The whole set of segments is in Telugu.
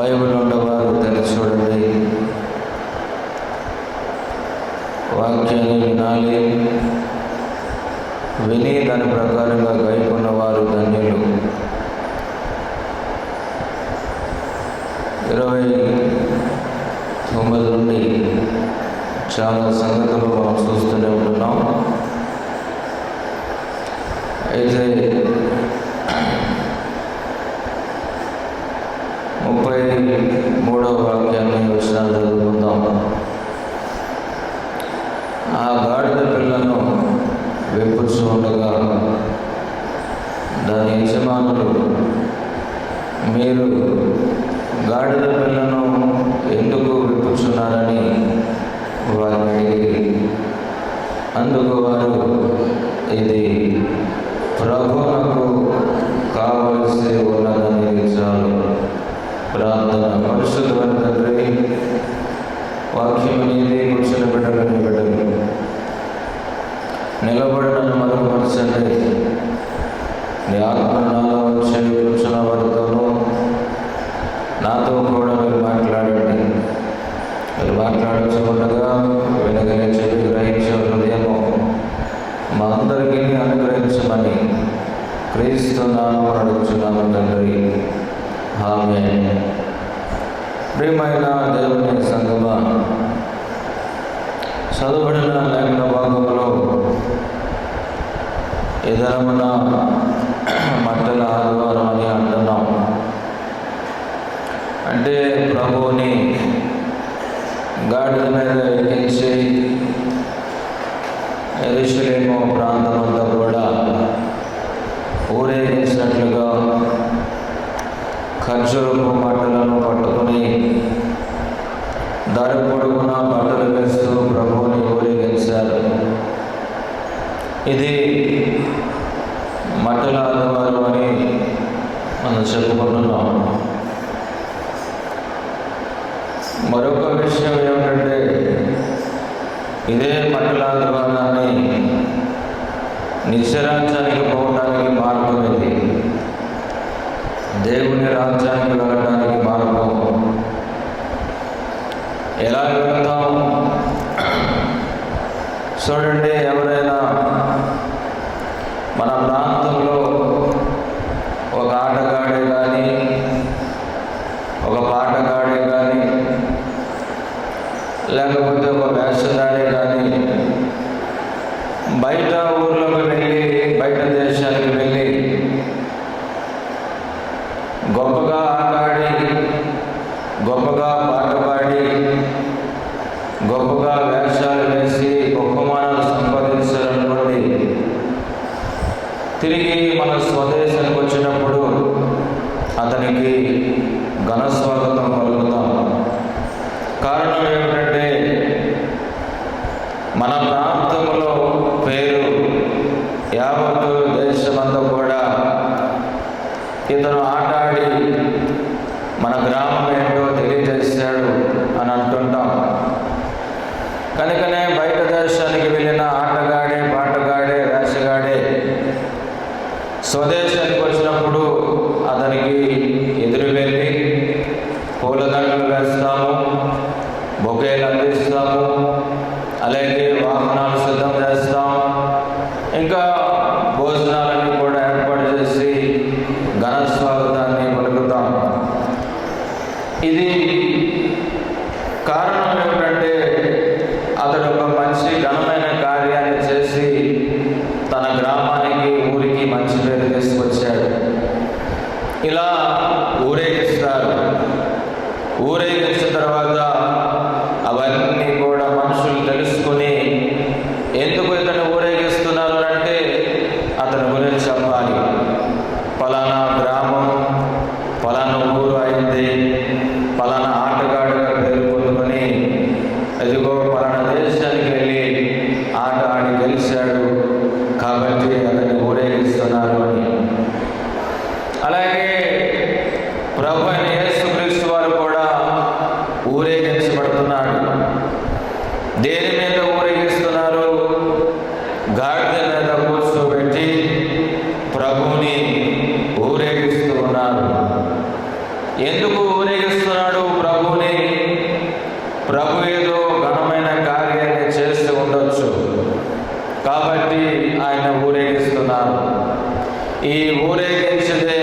బైబిల్ ఉండేవారు తెరిచి చూడండి. వాక్యాన్ని వినాలి, విని దాని ప్రకారంగా గైకొన్నవారు ధన్యులు. 29 నుండి చాలా సంగతులు మనం చూస్తూనే ఉంటున్నాం. అయితే 33వ వాక్యాన్ని వచనాలు చదువుకుందాం. ఆ గాడిద పిల్లను వెప్పుచూ ఉండగా దాని యజమానులు, మీరు గాడిద పిల్లను ఎందుకు విప్పుచున్నారని వారిని అడిగి, అందుకు వారు, ఇది ప్రభువునకు కావలసి ఉన్నదని చాలు. ప్రార్థన. పరిశుద్ధమైన తండ్రి, వాక్యం అనేది కూర్చొని బిడ్డలని బిడ్డలు నిలబడటను మరుగుపరచండి. నీ ఆత్మ నాలో వచ్చి కూర్చున్న వారితోనూ నాతో కూడా మీరు మాట్లాడండి. మీరు మాట్లాడుతుండగా వినగనే చెప్పి గ్రహించే హృదయము మా అందరికీ అనుగ్రహించమని క్రీస్తు నామమున అడుగుచున్నాము తండ్రి. ఆమేన్. ప్రియమైన దేవుని సంగమా, చదువుబడిన లేఖన భాగంలో ఈ దినమున మట్టల ఆదివారం అని అంటున్నాం. అంటే ప్రభువుని గాడిద మీద ఎక్కించి యెరూషలేము ప్రాంతమంతా కూడా ఊరేగించినట్లుగా ఖర్జూరపు మట్టలను పట్టుకుని దారి పొడుగున బట్టలు వేస్తూ ప్రభువుని ఊరేగించారు. ఇది మట్టల ఆదివారం అని మనం చెప్పుకుంటున్నాం. మరొక విషయం ఏమిటంటే, ఇదే మట్టల ఆదివారాన్ని నిత్యరాజ్యానికి పోవడానికి మార్గం ఇది. దేవుని రాజ్యానికి వెళ్ళడానికి మార్గం. ఎలా వెళ్తాం? చూడండి, ఎవరైనా మన ప్రాంతంలో ఒక ఆటగాడే కానీ, ఒక పాటగాడే కానీ, లేకపోతే ఒక వేషధారి కానీ బయట ఊర్లోకి వెళ్ళి, బయట దేశానికి వెళ్ళి గొప్పగా ఆటాడి, గొప్పగా పాట పాడి, గొప్పగా వేషాలు వేసి బహుమానాలు సంపాదించాలనుకోండి, తిరిగి మన స్వదేశానికి వచ్చినప్పుడు అతనికి ఘన స్వాగతం పలుకుతాం. కారణం ఏమిటంటే, మన ప్రాంతంలో పేరు యావత్తు దేశమంతా కూడా ఇతను ఆటాడి మన గ్రామం ఏంటో తెలియజేశాడు అని అంటుంటాం. కనుకనే బయట దేశానికి వెళ్ళిన ఆటగాడే, పాటగాడే, వేషగాడే స్వదేశానికి వచ్చినప్పుడు అతనికి ఎదురు వెళ్ళి పూలదండలు వేస్తాము, బొకేలు అందిస్తాము, అలాగే వాహనాలు సిద్ధం చేస్తాం, ఇంకా భోజనాలన్నీ కూడా ఏర్పాటు చేసి ఘన స్వాగతాన్ని పలుకుతాం. ఇది కారణం ఏమిటంటే, అతడు ఒక మంచి ఘనమైన కార్యాన్ని చేసి తన గ్రామానికి, ఊరికి మంచి పేరు తీసుకొచ్చాడు. ఇలా ఊరేగిస్తారు. ఊరేగించిన తర్వాత అవన్నీ కూడా మనుషులు తెలుసుకుని ఎందుకు ఇతను ఊరేగిస్తున్నారు అంటే అతని గురించి చెప్పాలి. పలానా గ్రామం, పలానా ఊరు అయింది, పలానా ఆటగాడుగా పేరు పొందుకొని ఎదుగో పలానా దేశానికి వెళ్ళి ఆట ఆడి గెలిచాడు కాబట్టి అతన్ని ఊరేగిస్తున్నారు అని. అలాగే ప్రభు అయిన యేసుక్రీస్తు వారు కూడా ఊరేగించబడుతున్నాడు. దేని మీద ఊరేగిస్తున్నారు? గాడిద మీద కూర్చోబెట్టి ప్రభువుని ఊరేగిస్తూ ఉన్నారు. ఎందుకు ఊరేగిస్తున్నారు ఆయన ఊరేగిస్తున్నారు. ఈ ఊరేగించదే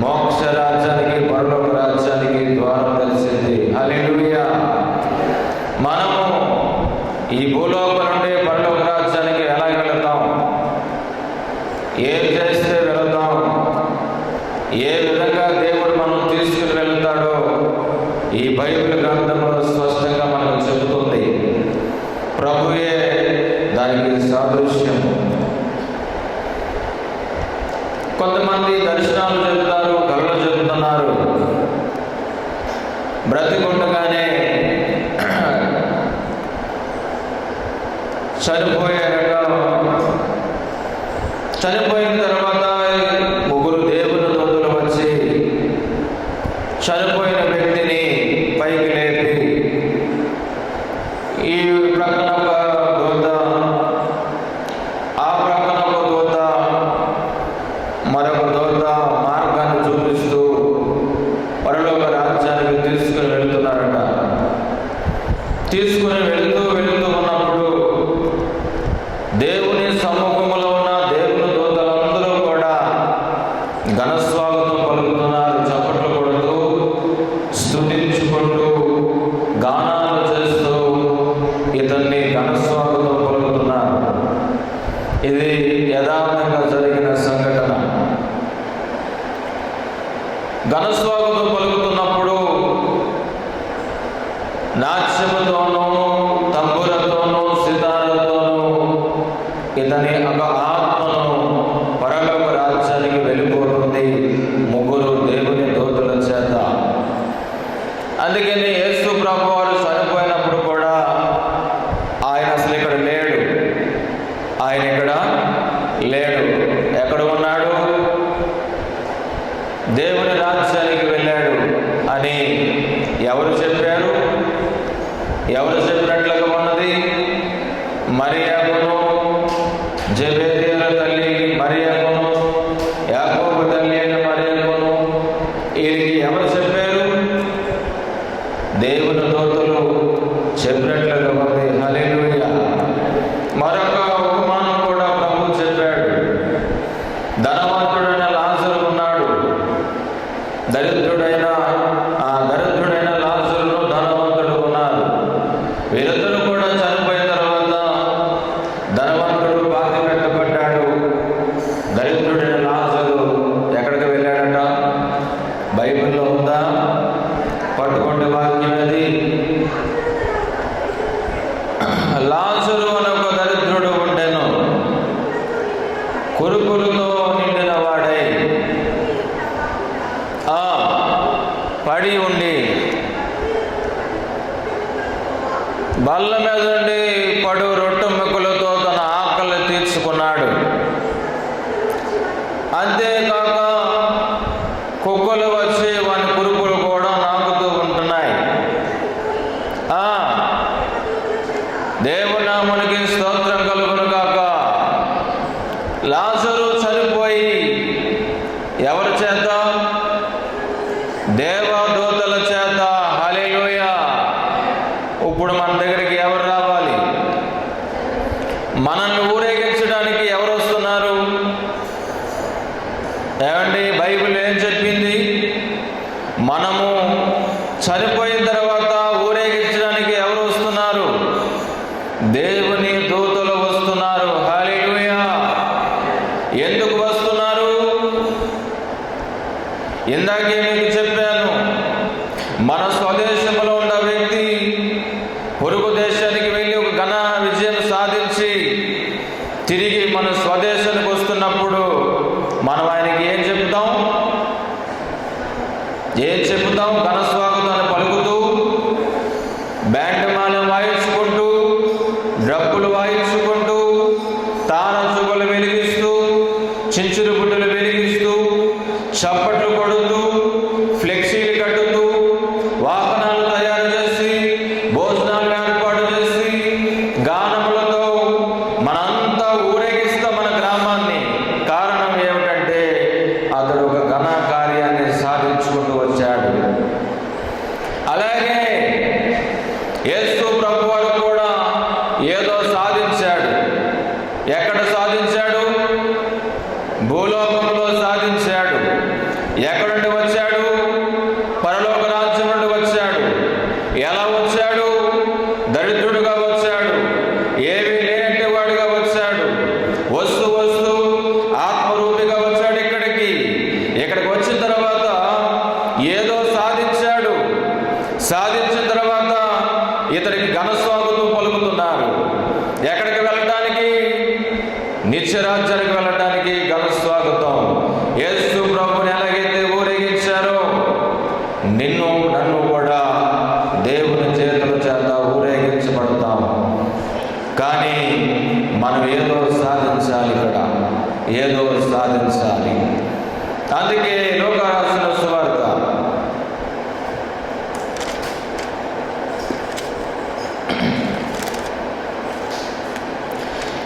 మోక్ష రాజ్యానికి, పరలోక రాజ్యానికి ద్వారం తెలిసింది. హల్లెలూయా. మనము ఈ భూలోకం నుండి పరలోక రాజ్యానికి ఎలా వెళతాం? ఏం చేస్తే వెళతాం? ఏ విధంగా దేవుడు మనం తీసుకుని వెళతాడో ఈ బైబిల్ గ్రంథంలో స్పష్టంగా మనకు చెబుతుంది. ప్రభుయే దానికి సాదృశ్యం. కొంతమంది దర్శనాలు చెబుతారు, కళలు చెబుతున్నారు. బ్రతికుండగానే చనిపోయిన తర్వాత ముగ్గురు దేవుని దూతలు వచ్చి చనిపోయిన వ్యక్తిని పైకి లేపి, ఈ ప్రక్కన ఒక దూత, ఆ ప్రక్కన ఒక దూత, మరొక దూత మార్గాన్ని చూపిస్తూ పరలోక రాజ్యానికి తీసుకుని వెళుతున్నారట. తీసుకుని వెళుతూ ఉన్నప్పుడు దేవుని సముఖంలో ఉన్న దేవుని దూతలందరూ కూడా ఘనస్వాగతం పలుకుతున్నారు. చప్పట్లు కొడుతూ, స్తుతించుకుంటూ, గానాలు చేస్తూ ఇతన్ని ఘనస్వాగతం పలుకుతున్నారు. ఇది యథార్థంగా జరిగిన సంఘటన. ఘనస్వాగతం పలుకుతున్నప్పుడు నాట్యముతోనూ, తంబురతోనూ, సితారతోనూ ఇతని ఒక ఆత్మను పరలోక రాజ్యానికి వెళ్ళిపోతుంది ముగ్గురు దేవుని దూతల చేత. అందుకని యేసు ప్రభు వారు చనిపోయినప్పుడు కూడా ఆయన అసలు ఇక్కడ లేడు. ఆయన ఇక్కడ లేడు. ఎక్కడ ఉన్నాడు? దేవుని రాజ్యానికి వెళ్ళాడు అని ఎవరు చెప్పారు? ఎవరు చెప్పినట్లుగా ఉన్నది? మరియకును, జెబెదీయుల తల్లి మరియకును, యాకోబు తల్లి అయిన మరియకును, వీరికి ఎవరు చెప్పారు? దేవుని దూతలు చెప్పినట్లుగా ఉంది. హల్లెలూయా. మరొక ఉపమానం కూడా ప్రభు చెప్పాడు. ధనవంతుడైన లాజరు ఉన్నాడు. దరిద్రుడైన లాజరును, ధనవంతుడు ఉన్నారు. వీరిద్దరూ కూడా చనిపోయిన తర్వాత ధనవంతుడు పాతి పెట్టబడ్డాడు. దరిద్రుడైన లాజరు ఎక్కడికి వెళ్ళాడట? బైబిల్లో ఉందా? పట్టుకోండి వాక్యం. అది లాజరు అనే ఒక దరిద్రుడు ఉండెను, కురుకులతో నిండిన వాడై పడి ఉండి, బల్ల మీద ఉండి పడు రొట్టె ముక్కలతో తన ఆకలి తీర్చుకున్నాడు. అంతేకాక కుక్కలు వచ్చి వాని కురుకులు కూడా నాకుతూ ఉంటున్నాయి. దేవుని నామమునికి స్తోత్రం కలుగును గాక. లాజరు చనిపోయి ఎవరి చేత? దేవదూతల చేత. హల్లెలూయా. ఇప్పుడు మన దగ్గరికి ఎవరు రావాలి? మనల్ని ఊరేగించడానికి ఎవరు వస్తున్నారు? ఏమండి, బైబిల్ ఏం చెప్పింది? మనము చనిపోయిన తర్వాత ఊరేగించడానికి ఎవరు వస్తున్నారు? దేవుని దూతలు వస్తున్నారు. హల్లెలూయా. ఎందుకు వస్తున్నారు? ఇందాకే మీకు చెప్పాను, మన స్వదేశంలో ఉన్న వ్యక్తి పొరుగు దేశానికి వెళ్ళి ఒక ఘన విజయం సాధించి తిరిగి మన స్వదేశానికి వస్తున్నప్పుడు మనం ఆయనకి ఏం చెప్తాం? ఘన స్వాగతాన్ని పలుకుతూ, బ్యాండ్ మాలం వాయించుకుంటూ, డ్రప్పులు వాయించుకుంటూ, తారచుగలు వెలిగిస్తూ, చించురు బుడ్డలు వెలిగిస్తూ, చప్పట్లు కొడుతూ, ఫ్లెక్సీలు కట్టుతూ, వాహనాలు తయారు చేసి, భోజనాలు ఏర్పాటు చేసి, గానములతో మనంతా ఊరేగిస్తాం మన గ్రామాన్ని. కారణం ఏమిటంటే అతడు ఒక ఘన కార్యాన్ని సాధించుకుంటూ వచ్చాడు. అలాగే యేసు ప్రభువారు కూడా ఏదో సాధించాడు. ఎక్కడ సాధించాడు? భూలోకంలో సాధించాడు. ఎక్కడి నుండి వచ్చాడు? పరలోక రాజ్యం నుండి వచ్చాడు. ఎలా వచ్చాడు? దరిద్రుడుగా వచ్చాడు. ఏమీ లేనట్టు వాడుగా వచ్చాడు. వస్తూ వస్తూ ఆత్మరూపిగా వచ్చాడు ఇక్కడికి వచ్చిన తర్వాత ఏదో సాధించాడు. సాధించిన తర్వాత ఇతనికి ఘనస్వాగతం పలుకుతున్నారు. ఎక్కడికి వెళ్ళటానికి? నిత్యరాజ్యానికి వెళ్ళటానికి ఘనస్వాగతం. యేసు ప్రభుని ఎలాగైతే ఊరేగించారో నిన్ను నన్ను కూడా దేవుని చేతుల చేత ఊరేగించబడతాము. కానీ మనం ఏదో సాధించాలి, ఏదో సాధించాలి. అందుకే లోకా రాసిన సువార్త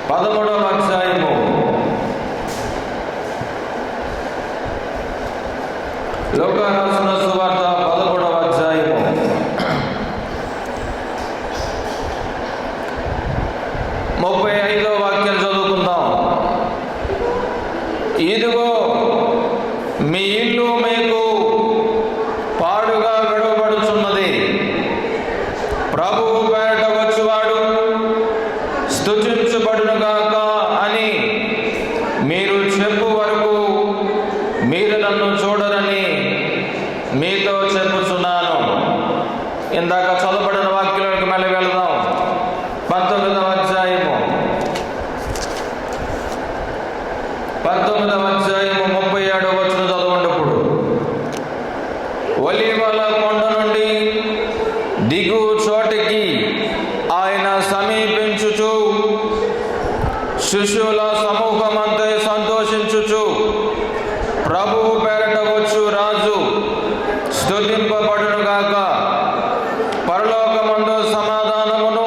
13వ అధ్యాయము 35వ వాక్యం చదువుకుందాం. ఇదిగో మీ ఇల్లు మీకు పాడుగా విడవబడుచున్నది. ప్రభువు పేరట వచ్చువాడు స్తుతించబడునుగాక అని మీరు చెప్పు వరకు మీరు నన్ను చూడరని మీతో చెప్పుచున్నాను. ఇందాక చదవబడిన వాక్యాలకు మళ్ళీ వెళదాం. 19వ అధ్యాయము 37వ వచనం చదవండి. ఇప్పుడు ఒలీవల కొండ నుండి దిగు చోటికి ఆయన సమీపించుచు శిష్యుల సమూహమంతా సంతోషించుచు ప్రభువు పేరట వచ్చు రాజు స్తుతింపబడునుగాక, పరలోకమందు సమాధానమును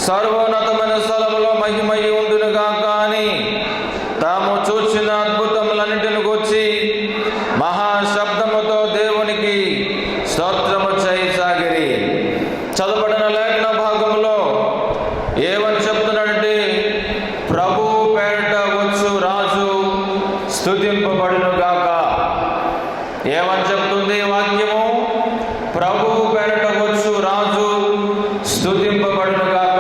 సర్వోన్నతమైన స్థలములో మహిమయు ఉండునుగాక అని తాము చూచిన అద్భుతములన్నిటిని గూర్చి మహాశబ్దముతో దేవునికి స్తోత్రము చేయసాగిరి. చదవబడిన లేఖన భాగంలో ఏమని చెప్తున్నాడంటే, ప్రభువు పేరట వచ్చు రాజు స్తుతింపబడునుగాక. ఏమని చెప్తుంది వాక్యము? ప్రభువు పేరట వచ్చు రాజు స్తుతింపబడునుగాక.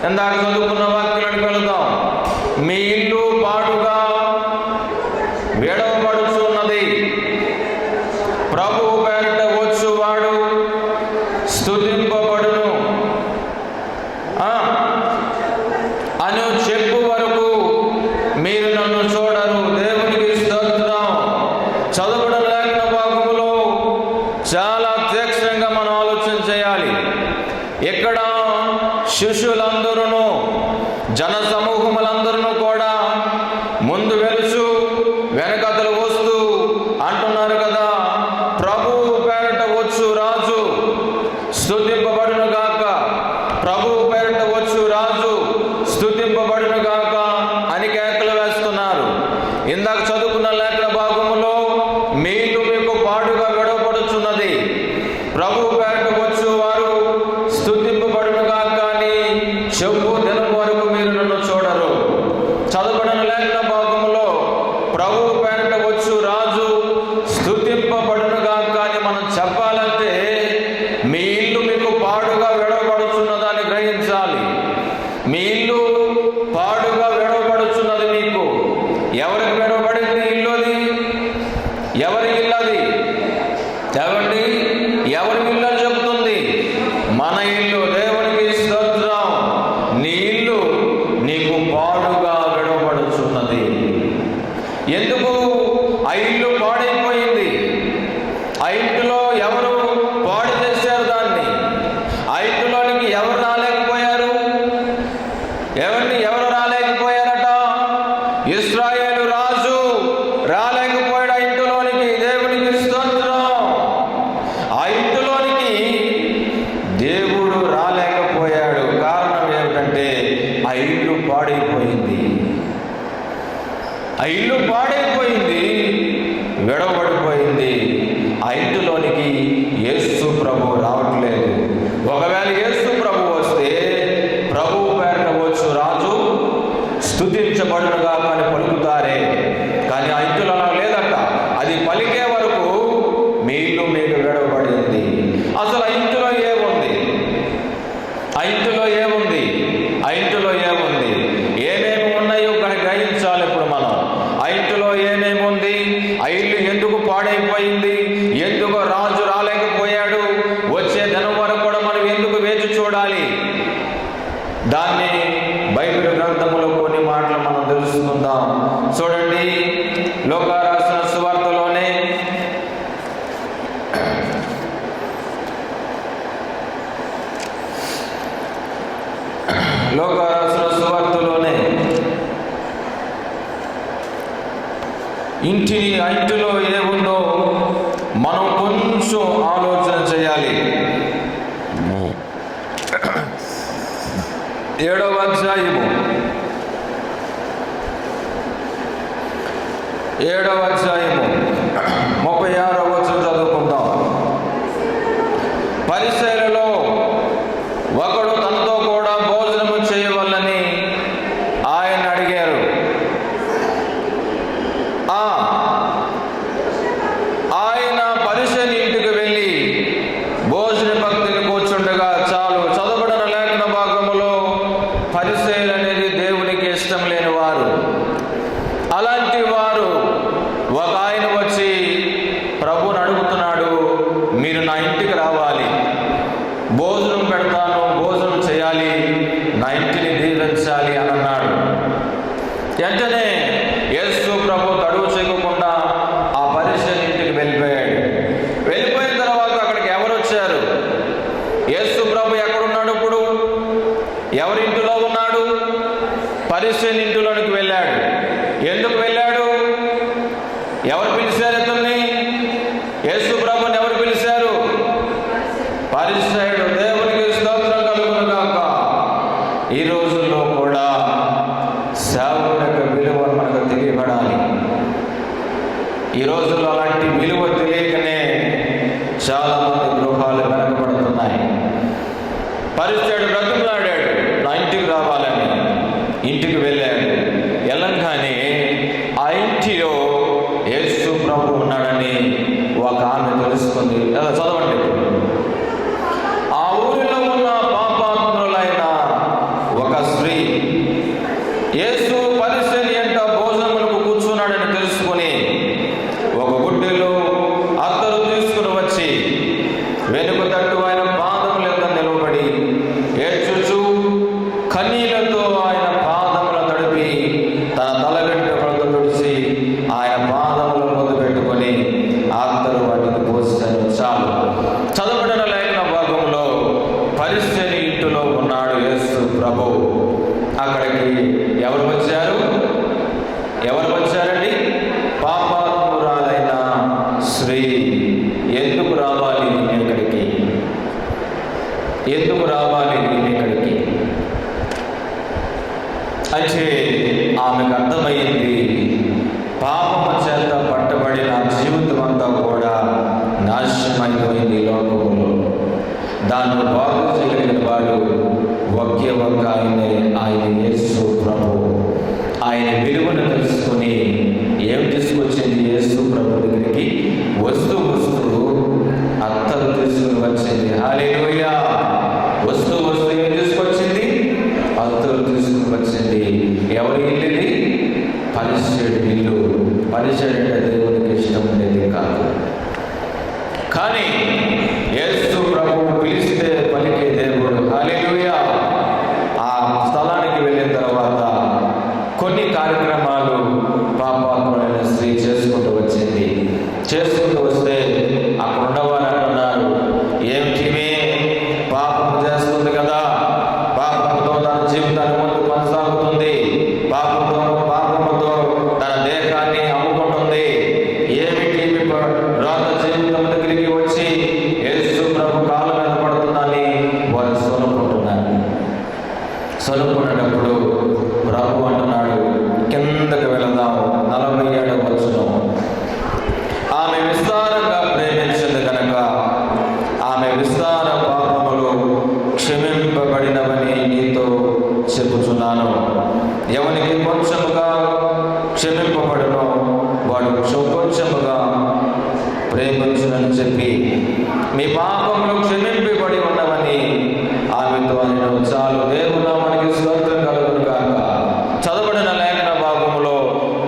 ఇందాక చదువుకున్న వాక్యాలను వెళదాం. మీ ఇల్లు పాడుగా విడవబడుచున్నది. ప్రభువు పేరట వచ్చువాడు స్తుతింపబడును అని చెప్పు వరకు మీరు నన్ను చూడరు. దేవునికి స్తోత్రం. చదవడం లేఖన భాగంలో చాలా తీక్షణంగా మనం ఆలోచన చేయాలి. ఇక్కడ శిష్యులందరూ జన సమూహములందరూ కూడా ముందు వెలుచు వెనకతలు వస్తూ అంటున్నారు కదా, ప్రభువు పేరట వచ్చు రాజు స్తుతింపబడునుగాక, ప్రభువు పేరట వచ్చు రాజు స్తుతింపబడునుగాక అని కేకలు వేస్తున్నారు. ఇందాక చదువుకున్న లేఖన భాగంలో మీలు మీకు పాడుగా విడవబడుచున్నది, ప్రభువు పేరట వచ్చు వారు స్తుతింపబడునుగాక అని చెప్పు దినం వరకు మీరు నన్ను చూడరు. చదవబడిన లేఖన భాగంలో ప్రభువు పేరట వచ్చు రాజు స్తుతింపబడునుగాక అని మనం చెప్పాలంటే మీ ఇల్లు మీకు పాడుగా విడవబడుచున్నదాన్ని గ్రహించాలి. మీ ఇల్లు పాడుగా విడవబడుచున్నది. మీకు ఎవరికి విడవబడింది ఇల్లు? అది ఎవరి ఇల్లు? అది చెప్పండి. ఎవరి ఇల్లు అని చెబుతుంది? మన ఇల్లు. దేవునికి స్తోత్రం. నీ ఇల్లు నీకు పాడుగా విడవబడుచున్నది. ఎందుకు? ఆ ఇల్లు పాడైపోయింది. ఆ ఇంటిలో ఎవరు పాడు చేశారు దాన్ని? ఆ ఇంటిలోనికి ఎవరు రాలేకపోయారు? ఎవరు రాలేకపోయారట? ఇశ్రాయేలు రాజు రాలేకపోయాడు ఆ ఇంటిలోనికి. దేవునికి స్తోత్రం. ఆ ఇంటిలోనికి దేవుడు రాలేకపోయాడు. కారణం ఏమిటంటే ఆ ఇల్లు పాడైపోయింది. ఆ ఇల్లు పాడైపోయింది, విడవబడిపోయింది. ఆ ఇంటిలోనికి యేసు ప్రభు రావట్లేదు. ఒకవేళ యేసు ప్రభు వస్తే ప్రభువు పేరట వచ్చు రాజు స్తుతించబడునుగా అని పలుకుతారే, కానీ ఆ ఇంటిలో అలా లేదట. అది పలికే వరకు మీ ఇల్లు మీకు విడవబడింది. అసలు ఆ ఇంటిలో ఏముంది? ఆ ఇంటిలో ఏముంది? ఆ ఇంటిలో ఏముంది? ఏమేమి ఉన్నాయో గ్రహించాలి ఇప్పుడు మనం. ఆ ఇంటిలో ఏమేమి ఉంది? ఆ ఇల్లు ఎందుకు పాడైపోయింది? ఎందుకు రాజు రాలేకపోయాడు? వచ్చే దినం వరకు కూడా మనం ఎందుకు వేచి చూడాలి? దాన్ని బైబిల్ గ్రంథములో కొన్ని మాటలు మనం తెలుసుకుందాం. చూడండి, లూకా రాసిన సువార్తలోనే ఇంటిలో ఏముందో మనం కొంచెం ఆలోచన చేయాలి. 7వ అధ్యాయము 36వ వచనం చదువుకుందాం. పరిసయ్యులలో ఒకడు తనతో కూడా భోజనము చేయవలెనని ఆయన అడిగారు. ఆయన పరిసయ్యుని ఇంటికి వెళ్ళి భోజన భక్తిని కూర్చుండగా చాలు. చదవబడిన లేఖన భాగములో పరిసయ్యులు అనేది దేవునికి ఇష్టం లేని వారు. అలాంటి వారు ఒక ఆయన వచ్చి ప్రభువుని అడుగుతున్నాడు, మీరు నా ఇంటికి రావాలి, భోజనం పెడతాను, భోజనం చేయాలి, నా ఇంటిని దీవించాలి అని అన్నాడు. వెంటనే యేసు ప్రభు తడువు చేయకుండా ఆ పరిసయ్యుని ఇంటికి వెళ్ళిపోయాడు. వెళ్ళిపోయిన తర్వాత అక్కడికి ఎవరు వచ్చారు? యేసు ప్రభు ఎక్కడున్నాడు? ఇప్పుడు ఎవరింటిలో ఉన్నాడు? పరిసయ్యుని ఇంటిలోనికి వెళ్ళాడు. ఎందుకు వెళ్ళాడు? ఎవరు పిలిచారు ఇతన్ని? యేసు ప్రభుని ఎవరు పిలిచారు? పరిసయ్యుడు. దేవునికి స్తోత్రం కలుగును గాక. ఈ రోజుల్లో కూడా సేవకుని యొక్క విలువ మనకు తెలియబడాలి. ఈ రోజుల్లో అలాంటి విలువ తెలియకనే చాలా మంది గృహాలు వెనకబడుతున్నాయి. పరిసయ్యుడు బ్రతిమలాడాడు, నా ఇంటికి రావాలని. ఇంటికి వెళ్ళాడు. వెళ్ళంగానే ఆ ఇంటిలో యేసు ప్రభు ఉన్నాడని ఒక ఆమె తెలుసుకుంది. చదవండి. ఆ ఊరిలో ఉన్న పాపాత్ములైన ఒక స్త్రీ యేసు పరిసయ్యుని ఇంట భోజనములకు కూర్చున్నాడని తెలుసుకుని ఒక గుడ్డెలో అత్తరు తీసుకుని వచ్చి వెనుక తట్టు ఆయన పాదముల యొద్ద నిలబడి ఏడ్చుచు కన్నీళ్లతో ఆయన పాదముల తడిపి తన తల వెంట్రుకలతో తుడిచి ఆయన పాదముల ముందు పెట్టుకొని అత్తరు వాటికి పోసాను. చాలు. చదవబడిన లేఖన భాగంలో పరిసయ్యుని ఇంటిలో ఉన్నాడు యేసు ప్రభు. అక్కడికి ఎవరు వచ్చారు? ఎవరు వచ్చారండి? పాపాత్మురాలైన స్త్రీ. ఎందుకు రావాలి నేను ఇక్కడికి? ఎందుకు రావాలి నేను ఇక్కడికి అంటే ఆమెకు అర్థమైంది, పాపము చేత పట్టబడిన జీవితం అంతా కూడా నాశనమైపోయింది లోకంలో. దాన్ని బాగు చేయగలిగిన వాడు ఒకే ఒక్క ఆయనే, ఆయన యేసు ప్రభు. ఆయన విలువను తెలుసుకొని ఏం తీసుకొచ్చింది యేసు ప్రభు దగ్గరికి? వస్తూ అత్తరు తీసుకుని వచ్చింది. హల్లెలూయా. వస్తూ ఏం తీసుకొచ్చింది? అత్తరు తీసుకుని వచ్చింది. ఎవరి ఇల్లుది? పరిసయ్యుడి ఇల్లు. పరిసయ్యుడు అంటే దేవునికి ఇష్టం ఉండేది కాదు. కానీ యేసు ప్రభువు పిలిస్తే పలికే దేవుడు. హల్లెలూయా. ఆ స్థలానికి వెళ్ళిన తర్వాత కొన్ని కార్యక్రమాలు పాపాత్ముడైన స్త్రీ చేసుకుంటూ వచ్చింది. చేసుకుంటూ వస్తే అక్కడ ఉన్నవారు అంటున్నారు, ఏమిటివే పాపము చేస్తుంది కదా, పాపముతో తన జీవితాన్ని ముందు కొనసాగుతుంది, పాపముతో తన దేహాన్ని అమ్ముకుంటుంది, ఏమిటి రాత జీవితం దగ్గరికి వచ్చి యేసు ప్రభు కాళ్ళ మీద పడుతుందని వారు సొనుకుంటున్నారు. సొనుకునేటప్పుడు ప్రభు అంటున్నాడు, కిందకు వెళ్ళ కొంచెముగా క్షమింపబడును, వాడు కొంచెముగా ప్రేమించునని చెప్పి మీ పాపములు క్షమింపబడి ఉన్నవని ఆమెతో ఆయన చాలు. దేవుడా మనకి స్తోత్రం కలుగును గాక. చదవబడిన లేఖన భాగములో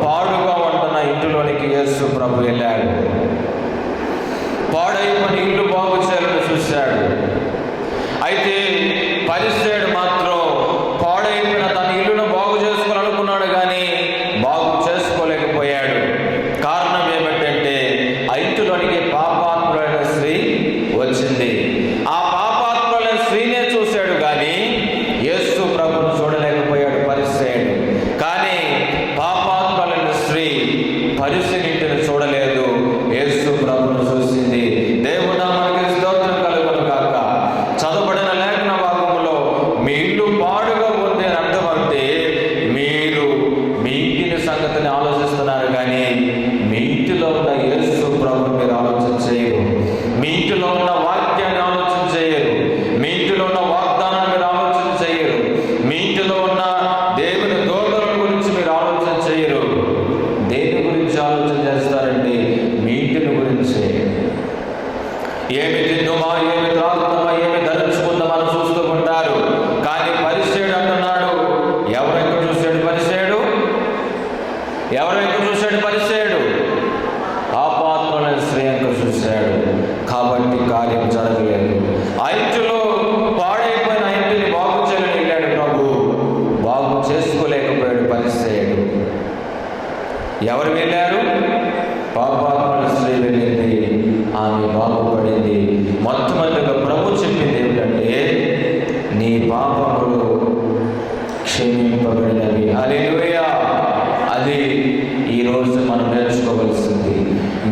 పాడుగా ఉంటున్న ఇంటిలోనికి యేసు ప్రభు వెళ్ళాడు. పాడైపోయిన ఇల్లు బాగు చేయాలని చూశాడు. అయితే పరిసయ్యుడు మాత్రం పాడైపోయిన తన ఇల్లును బాగు చేసుకోవాలనుకున్నాడు, కానీ బాగు చేసుకోలేకపోయాడు. కారణం ఏమిటంటే ఆ ఇంటిలోనికి పాపాత్ములైన స్త్రీ వచ్చింది. ఆ పాపాత్ములైన స్త్రీనే చూశాడు, కానీ యేసు ప్రభువును చూడలేకపోయాడు పరిసయ్యుడు. కానీ పాపాత్ములైన స్త్రీ పరిసయ్యుని చూడలేదు, యేసు ప్రభువును చూసింది. దేవుడా మనకి స్తోత్రం కలుగును గాక. చదవబడిన లేఖన భాగములో మీ ఇల్లు పాడుగా ఉంది అని అర్థం అంటే మీరు మీ ఇంటిని సంగతిని ఆలోచిస్తున్నారు, కానీ మీ ఇంటిలో ఉన్న యేసు ప్రభువుని మీరు ఆలోచన చేయరు. మీ ఇంటిలో ఉన్న వాక్యాన్ని ఆలోచన చేయరు. మీ ఇంటిలో ఉన్న వాగ్దానాన్ని మీరు ఆలోచన చేయరు. మీ ఇంటిలో ఉన్న దేవుని దూతల గురించి మీరు ఆలోచన చేయరు. దేని గురించి ఆలోచన చేస్తారంటే మీ ఇంటిని గురించి. ఏమి తిందుమా, ఏమి త్రాగుతామా, ఏమి ధరించుకుందామా అని చూస్తూ ఉంటారు. కానీ పరిసయ్యుడు అంటున్నాడు, ఎవరెక్కడ చూశాడు పరిసయ్యుడు? ఎవరెక్కడ చూశాడు పరిసయ్యుడు? పాపాత్ములైన స్త్రీ అంక చూశాడు. కాబట్టి కార్యం జరగలేదు. ఆ ఇంటిలో పాడైపోయిన ఇంటిని బాగు చేయాలని వెళ్ళాడు ప్రభు, బాగు చేసుకోలేకపోయాడు పరిసయ్యుడు. ఎవరు వెళ్ళారు? పాపాత్ముల స్త్రీ వెళ్ళింది, ఆమె బాగుపడింది. మొట్టమొదటిగా ప్రభు చెప్పింది ఏమిటంటే నీ పాపములు క్షమింపబడినవి. హల్లెలూయా. అది ఈరోజు మనం నేర్చుకోవలసింది.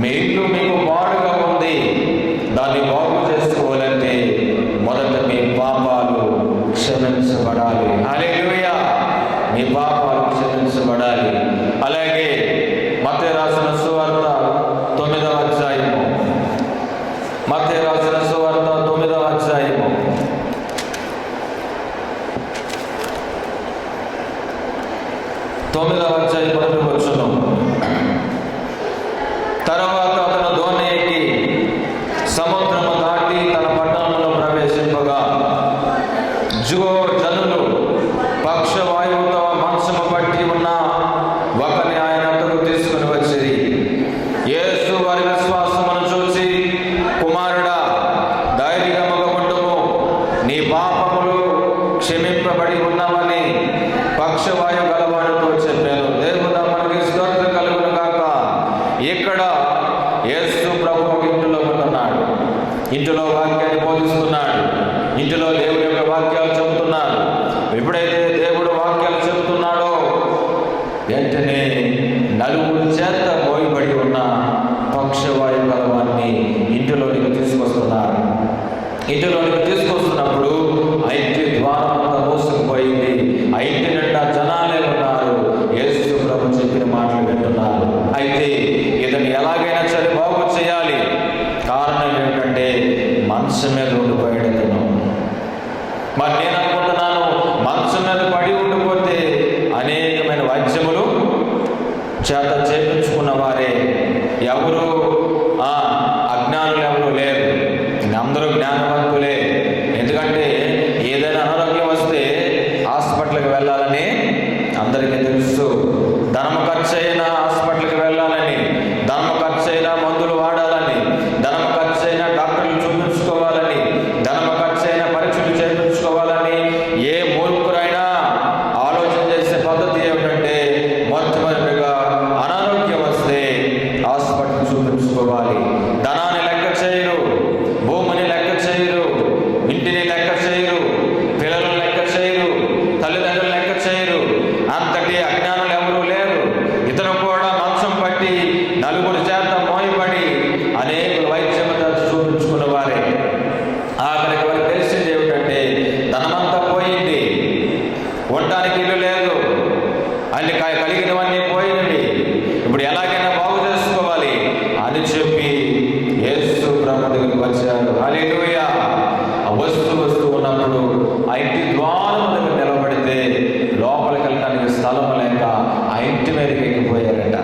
మీ ఇల్లు మీకు పాడుగా ఉంది, దాన్ని బాగు చేసుకోవాలంటే మొదట మీ పాపాలు క్షమించబడాలి. హల్లెలూయా. మీ పాపాలు క్షమించబడాలి. అలాగే మత్తయి రాసిన సువార్త 9వ అధ్యాయము, మత్తయి రాసిన సువార్త 9వ అధ్యాయము 9వ అధ్యాయం 1వ వచనం. తర్వాత అతను దోణి ఎక్కి సముద్రము దాటి తన పట్టణంలో ప్రవేశింపగా జనులు పక్షవాయువుతో మంచము పట్టి ఉన్న ఒకని ఆయన వద్దకు తీసుకుని వచ్చిరి. యేసు వారి విశ్వాసమును చూసి, కుమారుడా, ధైర్యముగా ఉండుము, నీ పాపములు క్షమింపబడి ఉన్నవని పక్షవాయువు గలవాడితో చెప్పాను. దేవుడా మనకి స్తోత్రం కలుగును గాక. ఇక్కడ యేసు ప్రభు ఒక ఇంటిలో ఉంటున్నాడు. ఇంటిలో వాక్యాన్ని బోధిస్తున్నాడు. ఇంటిలో దేవుడి యొక్క వాక్యాలు చెబుతున్నాడు. ఎప్పుడైతే దేవుడు వాక్యాలు చెబుతున్నాడో వెంటనే నలుగురు చేత మోయబడి ఉన్న పక్షవాయు గలవాన్ని ఇంటిలోనికి తీసుకొస్తున్నారు. ఇంటిలోనికి తీసుకొస్తున్నప్పుడు ఆ ఇంటి ద్వారం అంతా మూసుకుపోయింది. ఆ ఇంటి నిండా జనాలే ఉన్నారు. యేసు ప్రభు చెప్పిన మాటలు వింటున్నారు. అయితే ఇతను ఎలాగైనా సరే బాగు చేయాలి. కారణం ఏంటంటే మనసు మీద ఉండిపోయాడు ఇతను. మరి నేను అనుకుంటున్నాను, మనసు మీద పడి ఉండిపోతే అనేకమైన వాద్యములు చేత చేపించుకున్న వారే. ఎవరు అజ్ఞానులు ఎవరు లేరు, అందరూ జ్ఞానవంతులే. ఎందుకంటే ఏదైనా అనారోగ్యం వస్తే హాస్పిటల్కి వెళ్ళాలని అందరికీ తెలుసు. ధనము ఖర్చు అయినా హాస్పిటల్కి వెళ్ళాలని, ధనము ఖర్చు అయినా మందులు వాడాలని, ధనము ఖర్చు అయినా డాక్టర్లు చూపించుకోవాలని, ధనము ఖర్చు అయినా పరీక్షలు చేయించుకోవాలని ఏ మూర్ఖురైనా ఆలోచన చేసే పద్ధతి ఏమిటంటే మొట్టమొదటిగా అనారోగ్యం వస్తే హాస్పిటల్ చూపించుకోవాలి. ధనాన్ని లెక్క చేయరు, భూమిని లెక్క చేయరు, ఇంటిని లెక్క చేయరు, పిల్లలను లెక్క చేయరు, తల్లిదండ్రులు లెక్క చేయరు. అంతటి అజ్ఞానులు ఎవరూ లేరు. ఇతను కూడా ఇంటి మీదకి ఎక్కిపోయారట.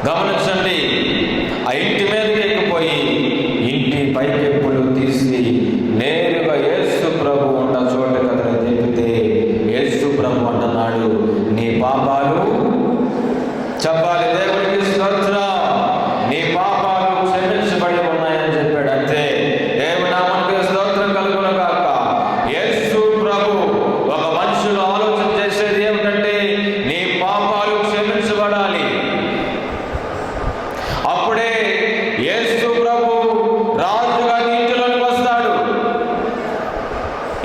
గమనించండి, ఆ ఇంటి మీదకి ఎక్కిపోయి ఇంటి పైకెప్పులు తీసి నేరుగా యేసు ప్రభు ఉన్న చోట కథను తెప్పితే యేసు ప్రభు అంటున్నాడు, నీ పాపాలు చెప్పాలి, దేవుడికి స్తోత్రం, నీ పాపాలు క్షమించబడి ఉన్నాయని చెప్పాడు. అంతే, దేవుని నామానికి స్తోత్రం కలుగును గాక. యేసు ప్రభు ఒక మనుషులు ఆలోచన చేసేది ఏమిటంటే నీ పాపాలు క్షమించబడాలి. అప్పుడే యేసు ప్రభు రాజుగా నీ ఇంటిలోకి వస్తాడు.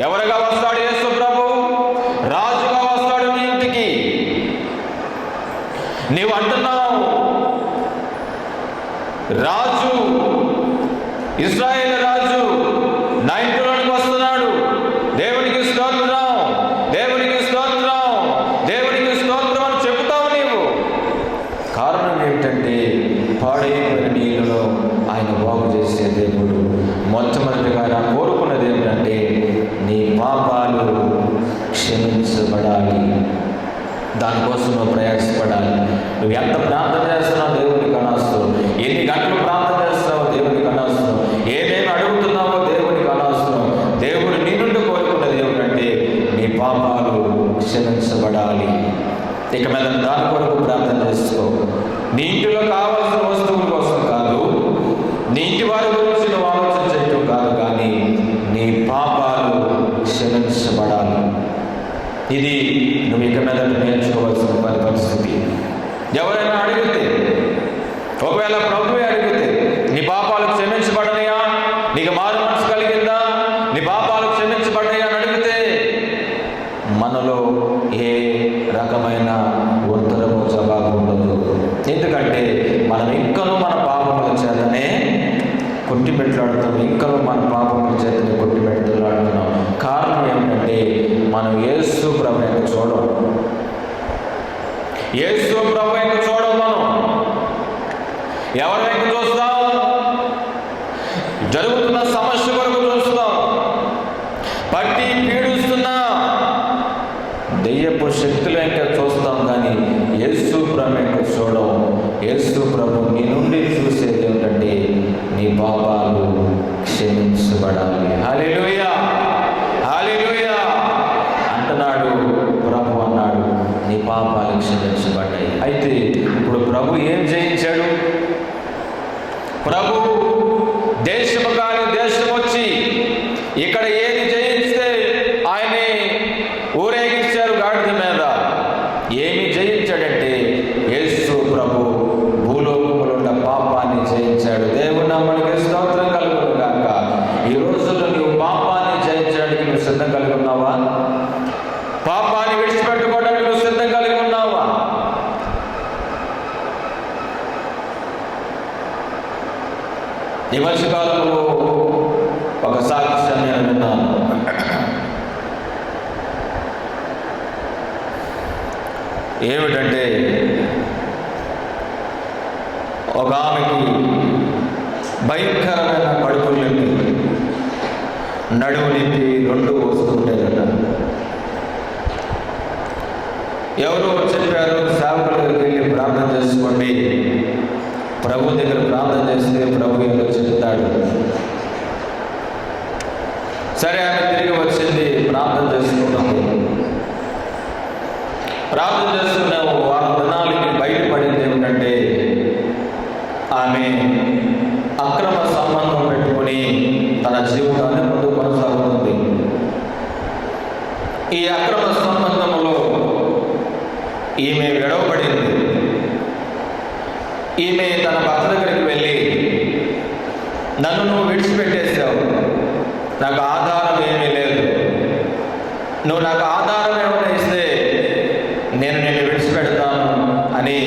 ఎవరుగా వస్తాడు? యేసు ప్రభు రాజుగా వస్తాడు నీ ఇంటికి. నీవు అంటున్నావు రాజు, ఇశ్రాయేలు రాజు నా ఇంటిలోకి వస్తున్నాడు. దేవునికి స్తోత్రం, దేవునికి స్తోత్రం, దేవునికి స్తోత్రం అని చెబుతావు నీవు. కారణం ఏమిటంటే పాడైపోయిన నీళ్ళలో ఆయన బాగు చేసే దేవుడు. మొట్టమొదటిగా నా కోరుకున్నది ఏమిటంటే నీ పాపాలు క్షమించబడాలి. దానికోసం నువ్వు ప్రయాసపడాలి. నువ్వు ఎంత ప్రార్థన చేస్తున్నావు దేవునికి అనవసరం, ఎన్ని గంటలు ప్రార్థన చేస్తున్నావో దేవునికి అనవసరం, ఏమేమి అడుగుతున్నావో దేవునికి అనవసరం. దేవుడు నీ నుండి కోరుకున్నది ఏమిటంటే నీ పాపాలు క్షమించబడాలి. ఇక మీద దాని కొరకు ప్రార్థన చేసుకో. నీ ఇంటిలో కావాల్సిన వస్తువుల కోసం కాదు, నీ ఇంటి వారి గురించి నువ్వు ఆలోచన చేయటం కాదు, కానీ నీ పాపాలు క్షమించబడాలి. ఇది నువ్వు ఇక మీద నేర్చుకోవాల్సిన పరిస్థితి. ఎవరైనా అడిగితే, ఒకవేళ ప్రభువే అడిగితే నీ పాపాలు క్షమించబడనియా, నీకు మారు మనసు కలిగిందా, నీ పాపాలు క్షమించబడ్డాయా అని అడిగితే మనలో ఏ రకమైన ఉత్తరము జవాబు ఉండదు. ఎందుకంటే మనం ఇంకనూ మన పాపముల చేతనే కొట్టిపెట్లాడుతాం, ఇంకనూ మన పాపముల చేతనే కొట్టిపెట్లాడుతున్నాం. కారణం ఏమిటంటే మనం యేసు ప్రభు యొక్క చూడం, యేసు ప్రభు యొక్క చూడం. మనం ఎవరి వైపు చూస్తాం? జరుగుతున్న సమస్య కొరకు చూస్తాం. పట్టి పీడిస్తున్న దెయ్యపు శక్తుల యొక్క చూస్తాం, కానీ యేసు ప్రభు యొక్క చూడం. యేసు ప్రభు నీ నుండి చూసేది ఏమిటంటే నీ పాపాలు క్షమించబడాలి. హల్లెలూయా, హల్లెలూయా అంటున్నాడు ప్రభు. అన్నాడు నీ పాపాలు క్షమించబడ్డాయి. అయితే ఇప్పుడు ప్రభు ఏం జయించాడు? ప్రభు దేశము కాని దేశం వచ్చి ఇక్కడ ఏది జయిస్తే ఆయనే ఊరేగించారు గాడిద మీద. ఏమి జయించాడంటే యేసు ప్రభు భూలోకములో ఉన్న పాపాన్ని జయించాడు. దేవుని నామానికి స్తోత్రం కలుగును గాక. ఈ రోజుల్లో నువ్వు పాపాన్ని జయించడానికి నువ్వు సిద్ధం కలిగి ఉన్నావా? పాపాన్ని విడిచిపెట్టుకోవడానికి నువ్వు సిద్ధం కలిగి ఉన్నావా? ఈ మధ్యకాలంలో ఒక సాక్ష్యాన్ని నేను విన్నాను. ఏమిటంటే ఒక ఆమెకి భయంకరమైన కడుపులు నొప్పి, నడుము నొప్పి రెండు వస్తుంటేదట. ఎవరో చెప్పారు, సేవకుల దగ్గరికి వెళ్ళి ప్రార్థన చేసుకోండి, ప్రభు దగ్గర ప్రార్థన చేస్తే ప్రభు ఏదో చెప్తాడు. సరే, ఆమె తిరిగి వచ్చింది, ప్రార్థన చేసుకున్నాము. ప్రార్థన చేసుకున్నాము. 6 దినాలకి బయటపడింది ఏమిటంటే ఆమె అక్రమ సంబంధం పెట్టుకుని తన జీవితాన్ని ముందు కొనసాగుతుంది. ఈ అక్రమ సంబంధంలో ఈమె విడవబడింది. ఈమె తన భర్త దగ్గరికి వెళ్ళి, నన్ను నువ్వు విడిచిపెట్టేసావు, నాకు ఆధారం ఏమీ లేదు, నువ్వు నాకు ఆధారం ఏమైనా ఇస్తే నేను నిన్ను విడిచిపెడతాను అని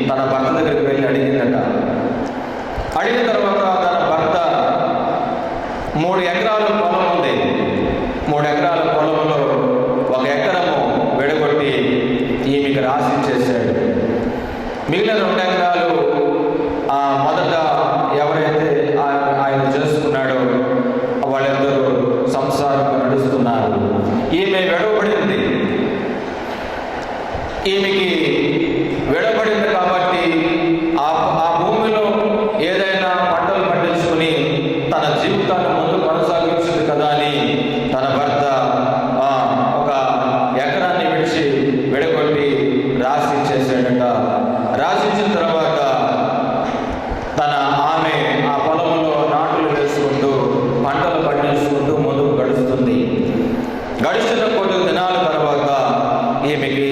తన భర్త దగ్గరికి వెళ్ళి అడిగిందట. అడిగిన తర్వాత తన భర్త 3 ఎకరాల పొలం ఉంది. 3 ఎకరాల పొలంలో 1 ఎకరము విడగొట్టి ఈమెకి రాసిచ్చేసాడు. మిగిలిన 2 ఎకరాలు మొదట ఎవరైతే ఆయన చేసుకున్నాడో వాళ్ళిద్దరూ సంసారం నడుస్తున్నారు. ఈమె విడవబడింది. ఈమెకి విడబడింది కాబట్టి ఆ భూమిలో ఏదైనా పంటలు పండించుకుని తన జీవితాన్ని ముందు కొనసాగించింది కదా అని తన భర్త ఒక ఎకరాన్ని విడిచి విడగొట్టి రాసి ఇచ్చేసాడట. రాసిచ్చిన తర్వాత ఆమె ఆ పొలంలో నాటులు వేసుకుంటూ పంటలు పండించుకుంటూ ముందుకు గడుస్తుంది. గడిచిన కొద్ది దినాల తర్వాత ఈమెకి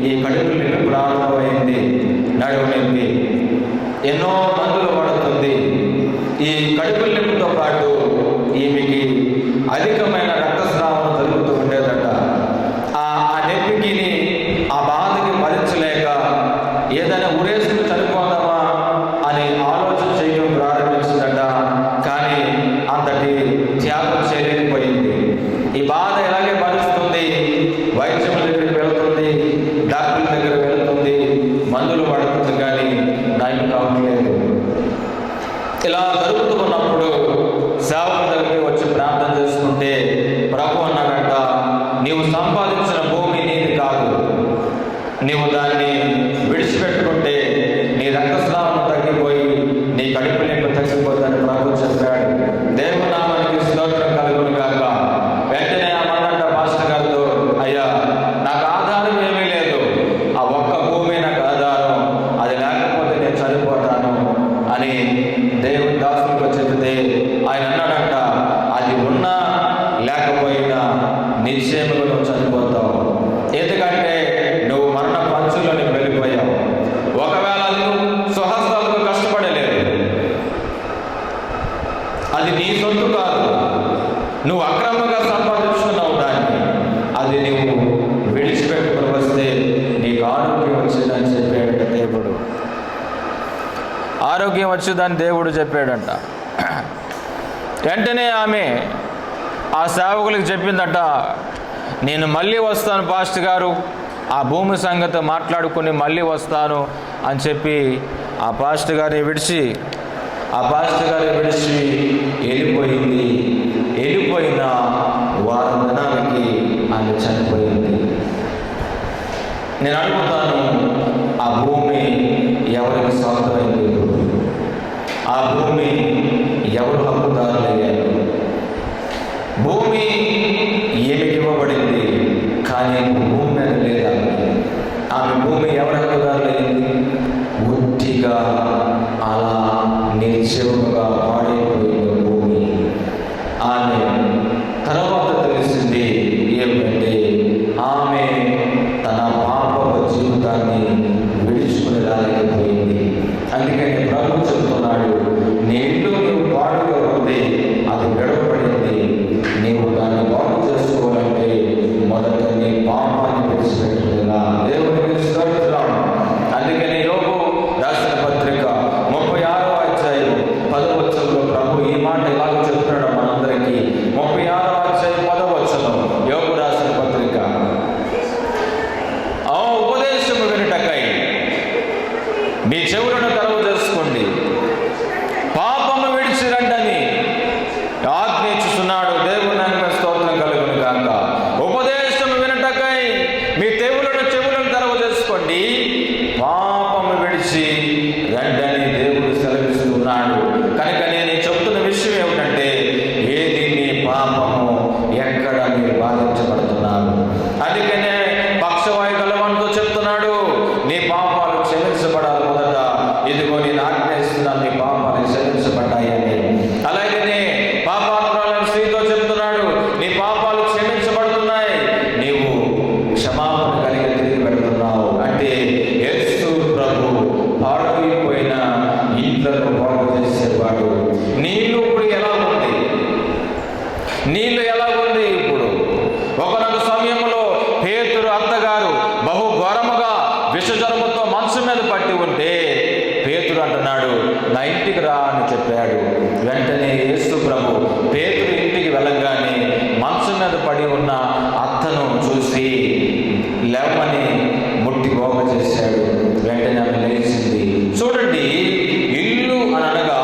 ఈ కడుపు నొప్పి ప్రారంభమైంది. నడుము నొప్పి ఎన్నో మందులు పడుతుంది. ఈ కడుపు నొప్పితో పాటు ఈమెకి అధికమైన రక్తస్రావం జరుగుతూ ఉండేదట. ఆ నొప్పికి ఆ బాధకి భరించలేక ఏదైనా ఉరేసుకుని చనిపోదామా అని ఆలోచన చేయడం ప్రారంభించిందట. కానీ అంతటి త్యాగం చేయలేకపోయింది. ఈ బాధ ఎలాగే భరిస్తుంది. వైద్యుల దగ్గరికి వెళుతుంది, డాక్టర్ల దగ్గర వెళుతుంది, మందులు పడుతుంది, కానీ నయం కావట్లేదు. ఇలా జరుగుతూ ఉన్నప్పుడు సేవకుల దగ్గరికి వచ్చి ప్రార్థన చేసుకుంటే ప్రభు అన్నాడంట, నీవు సంపాదించిన భూమి నీది కాదు, నీవు దాన్ని విడిచిపెట్టుకుంటే నీ రక్తస్రావం తగ్గిపోయి నీ కడుపు నొప్పి తగ్గిపోతుందని ప్రభు చెప్పాడు. దేవుని నామానికి స్తోత్రం కలుగును గాక. వెంటనే అమ్మంట పాస్టర్ గారితో, అయ్యా నాకు ఆధారం ఏమీ లేదు, ఆ ఒక్క భూమి నాకు ఆధారం, అది లేకపోతే నేను చనిపోతాను అని దేవుని దాసులకు చెబితే ఆయన అన్నాడంట, అది ఉన్నా లేకపోయినా నిశ్చయముగా నువ్వు చనిపోతావు. ఎందుకంటే నువ్వు మరణ పంచులోనికి వెళ్ళిపోయావు. ఒకవేళ అది స్వహస్తాలకు కష్టపడలేదు, అది నీ సొత్తు కాదు, నువ్వు అక్రమంగా సంపాదించుకున్నావు దాన్ని, అది నువ్వు విడిచిపెట్టుకుని వస్తే నీకు ఆరోగ్యం వచ్చిందని చెప్పాడంట దేవుడు. ఆరోగ్యం వచ్చిందని దేవుడు చెప్పాడంట. వెంటనే ఆమె ఆ సేవకులకు చెప్పిందట, నేను మళ్ళీ వస్తాను పాస్టర్ గారు, ఆ భూమి సంగతి మాట్లాడుకుని మళ్ళీ వస్తాను అని చెప్పి ఆ పాస్టర్ గారిని విడిచి వెళ్ళిపోయింది. వెళ్ళిపోయిన వారం దినాలకి ఆమె చనిపోయింది. నేను అడుగుతాను, ఆ భూమి ఎవరికి సొంతమైంది? ఆ భూమి ఎవరు హక్కుదారులయ్యారు? భూమి ఏమికి ఇవ్వబడింది, కానీ భూమి మీద లేదా? ఆమె భూమి ఎవరు హక్కుదారులయ్యింది? ఉట్టిగా అలా నిర్జీవంగా పాడైపోయిన భూమి. ఆమె తర్వాత తెలిసింది ఏమిటంటే ఆమె తన పాపపు జీవితాన్ని విడుచుకుని రాలేకపోయింది. అందుకని ప్రభు చెబుతున్నాడు, నీ ఇల్లు నీవు పాడుగా ఉంది, అది గడవబడింది, నీవు దాన్ని బాగు చేసుకోవాలంటే మొదట నీ పాపాన్ని విడిచిపెట్టుకునేలా. దేవునికి స్తోత్రం. అందుకని యోబు రాసిన పత్రిక 36వ అధ్యాయం 10వ వచనంలో ప్రభు ఈ మాట ఇలాగ చెప్తున్నాడు మనందరికీ. 36వ అధ్యాయం 10వ వచనం యోబు రాసిన పత్రిక, ఉపదేశము వినుటకై మీ చెవులను తెరవు చేసుకోండి, పాపము విడిచిరండని ఆజ్ఞించుచున్నాడు. దేవుని స్తోత్రం కలుగును గాక. ఉపదేశం వినుటకై మీ చెవులను తెరవు చేసుకోండి, పాపము విడిచి రండని దేవుడు సెలవిస్తున్నాడు. కనుక నేను చెబుతున్న విషయం ఏమిటంటే, ఏది నీ పాపము, ఎక్కడ మీరు బాధించబడుతున్నారు? అందుకనే పక్షవాయు గలవానితో చెప్తున్నాడు, నీ పాపాలు క్షమించబడాలి మొదట, ఇదిగో నేను ఆజ్ఞయిస్తున్నాను, నీ పాపాలు క్షమించబడ్డాయని. అలాగనే పాపాత్మురాలైన స్త్రీతో చెప్తున్నాడు, నీ పాపాలు క్షమించబడుతున్నాయి, నీవు క్షమాపణ కలిగి తిరిగి పెడుతున్నావు. అంటే యేసు ప్రభు పాడైపోయిన ఇంట్లను బాగు చేసేవాడు. నీళ్ళు ఇప్పుడు ఎలా ఉంది? ఇప్పుడు ఒకనొక సమయంలో పేతురు అత్తగారు బహు ఘోరముగా విషజ్వరముతో మంచం మీద పట్టి ఉంటే పేతురు అంటున్నాడు, నా ఇంటికి రా అని చెప్పాడు. వెంటనే యేసు ప్రభు పేతురు ఇంటికి వెళ్ళగానే మంచం మీద పడి ఉన్న అత్తను చూసి లేవని ముట్టి బాగు చేశాడు. వెంటనే ఆమె లేచింది. చూడండి, ఇల్లు అనగా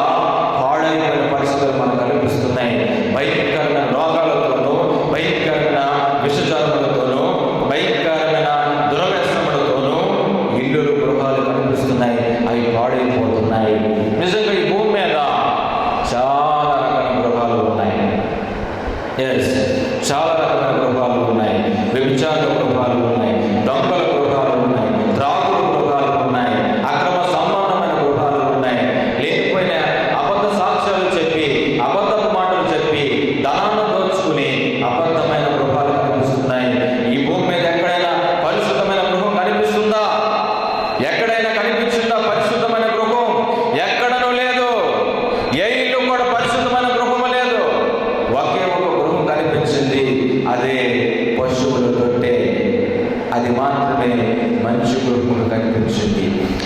పాడైపోయిన పరిస్థితులు మనకు కనిపిస్తున్నాయి. భయంకరమైన రోగాలతోనూ, భయంకరమైన విషజ్వరములతోనూ, భయంకరమైన దురవ్యసనములతోనూ ఎక్కడైనా కనిపించిందా పరిశుద్ధమైన గృహం? ఎక్కడనూ లేదు. ఏ ఇల్లు కూడా పరిశుద్ధమైన గృహం లేదు. ఒకే ఒక గృహం కనిపించింది, అదే పశువుల తొట్టే. అది మాత్రమే మంచి గృహం కనిపించింది.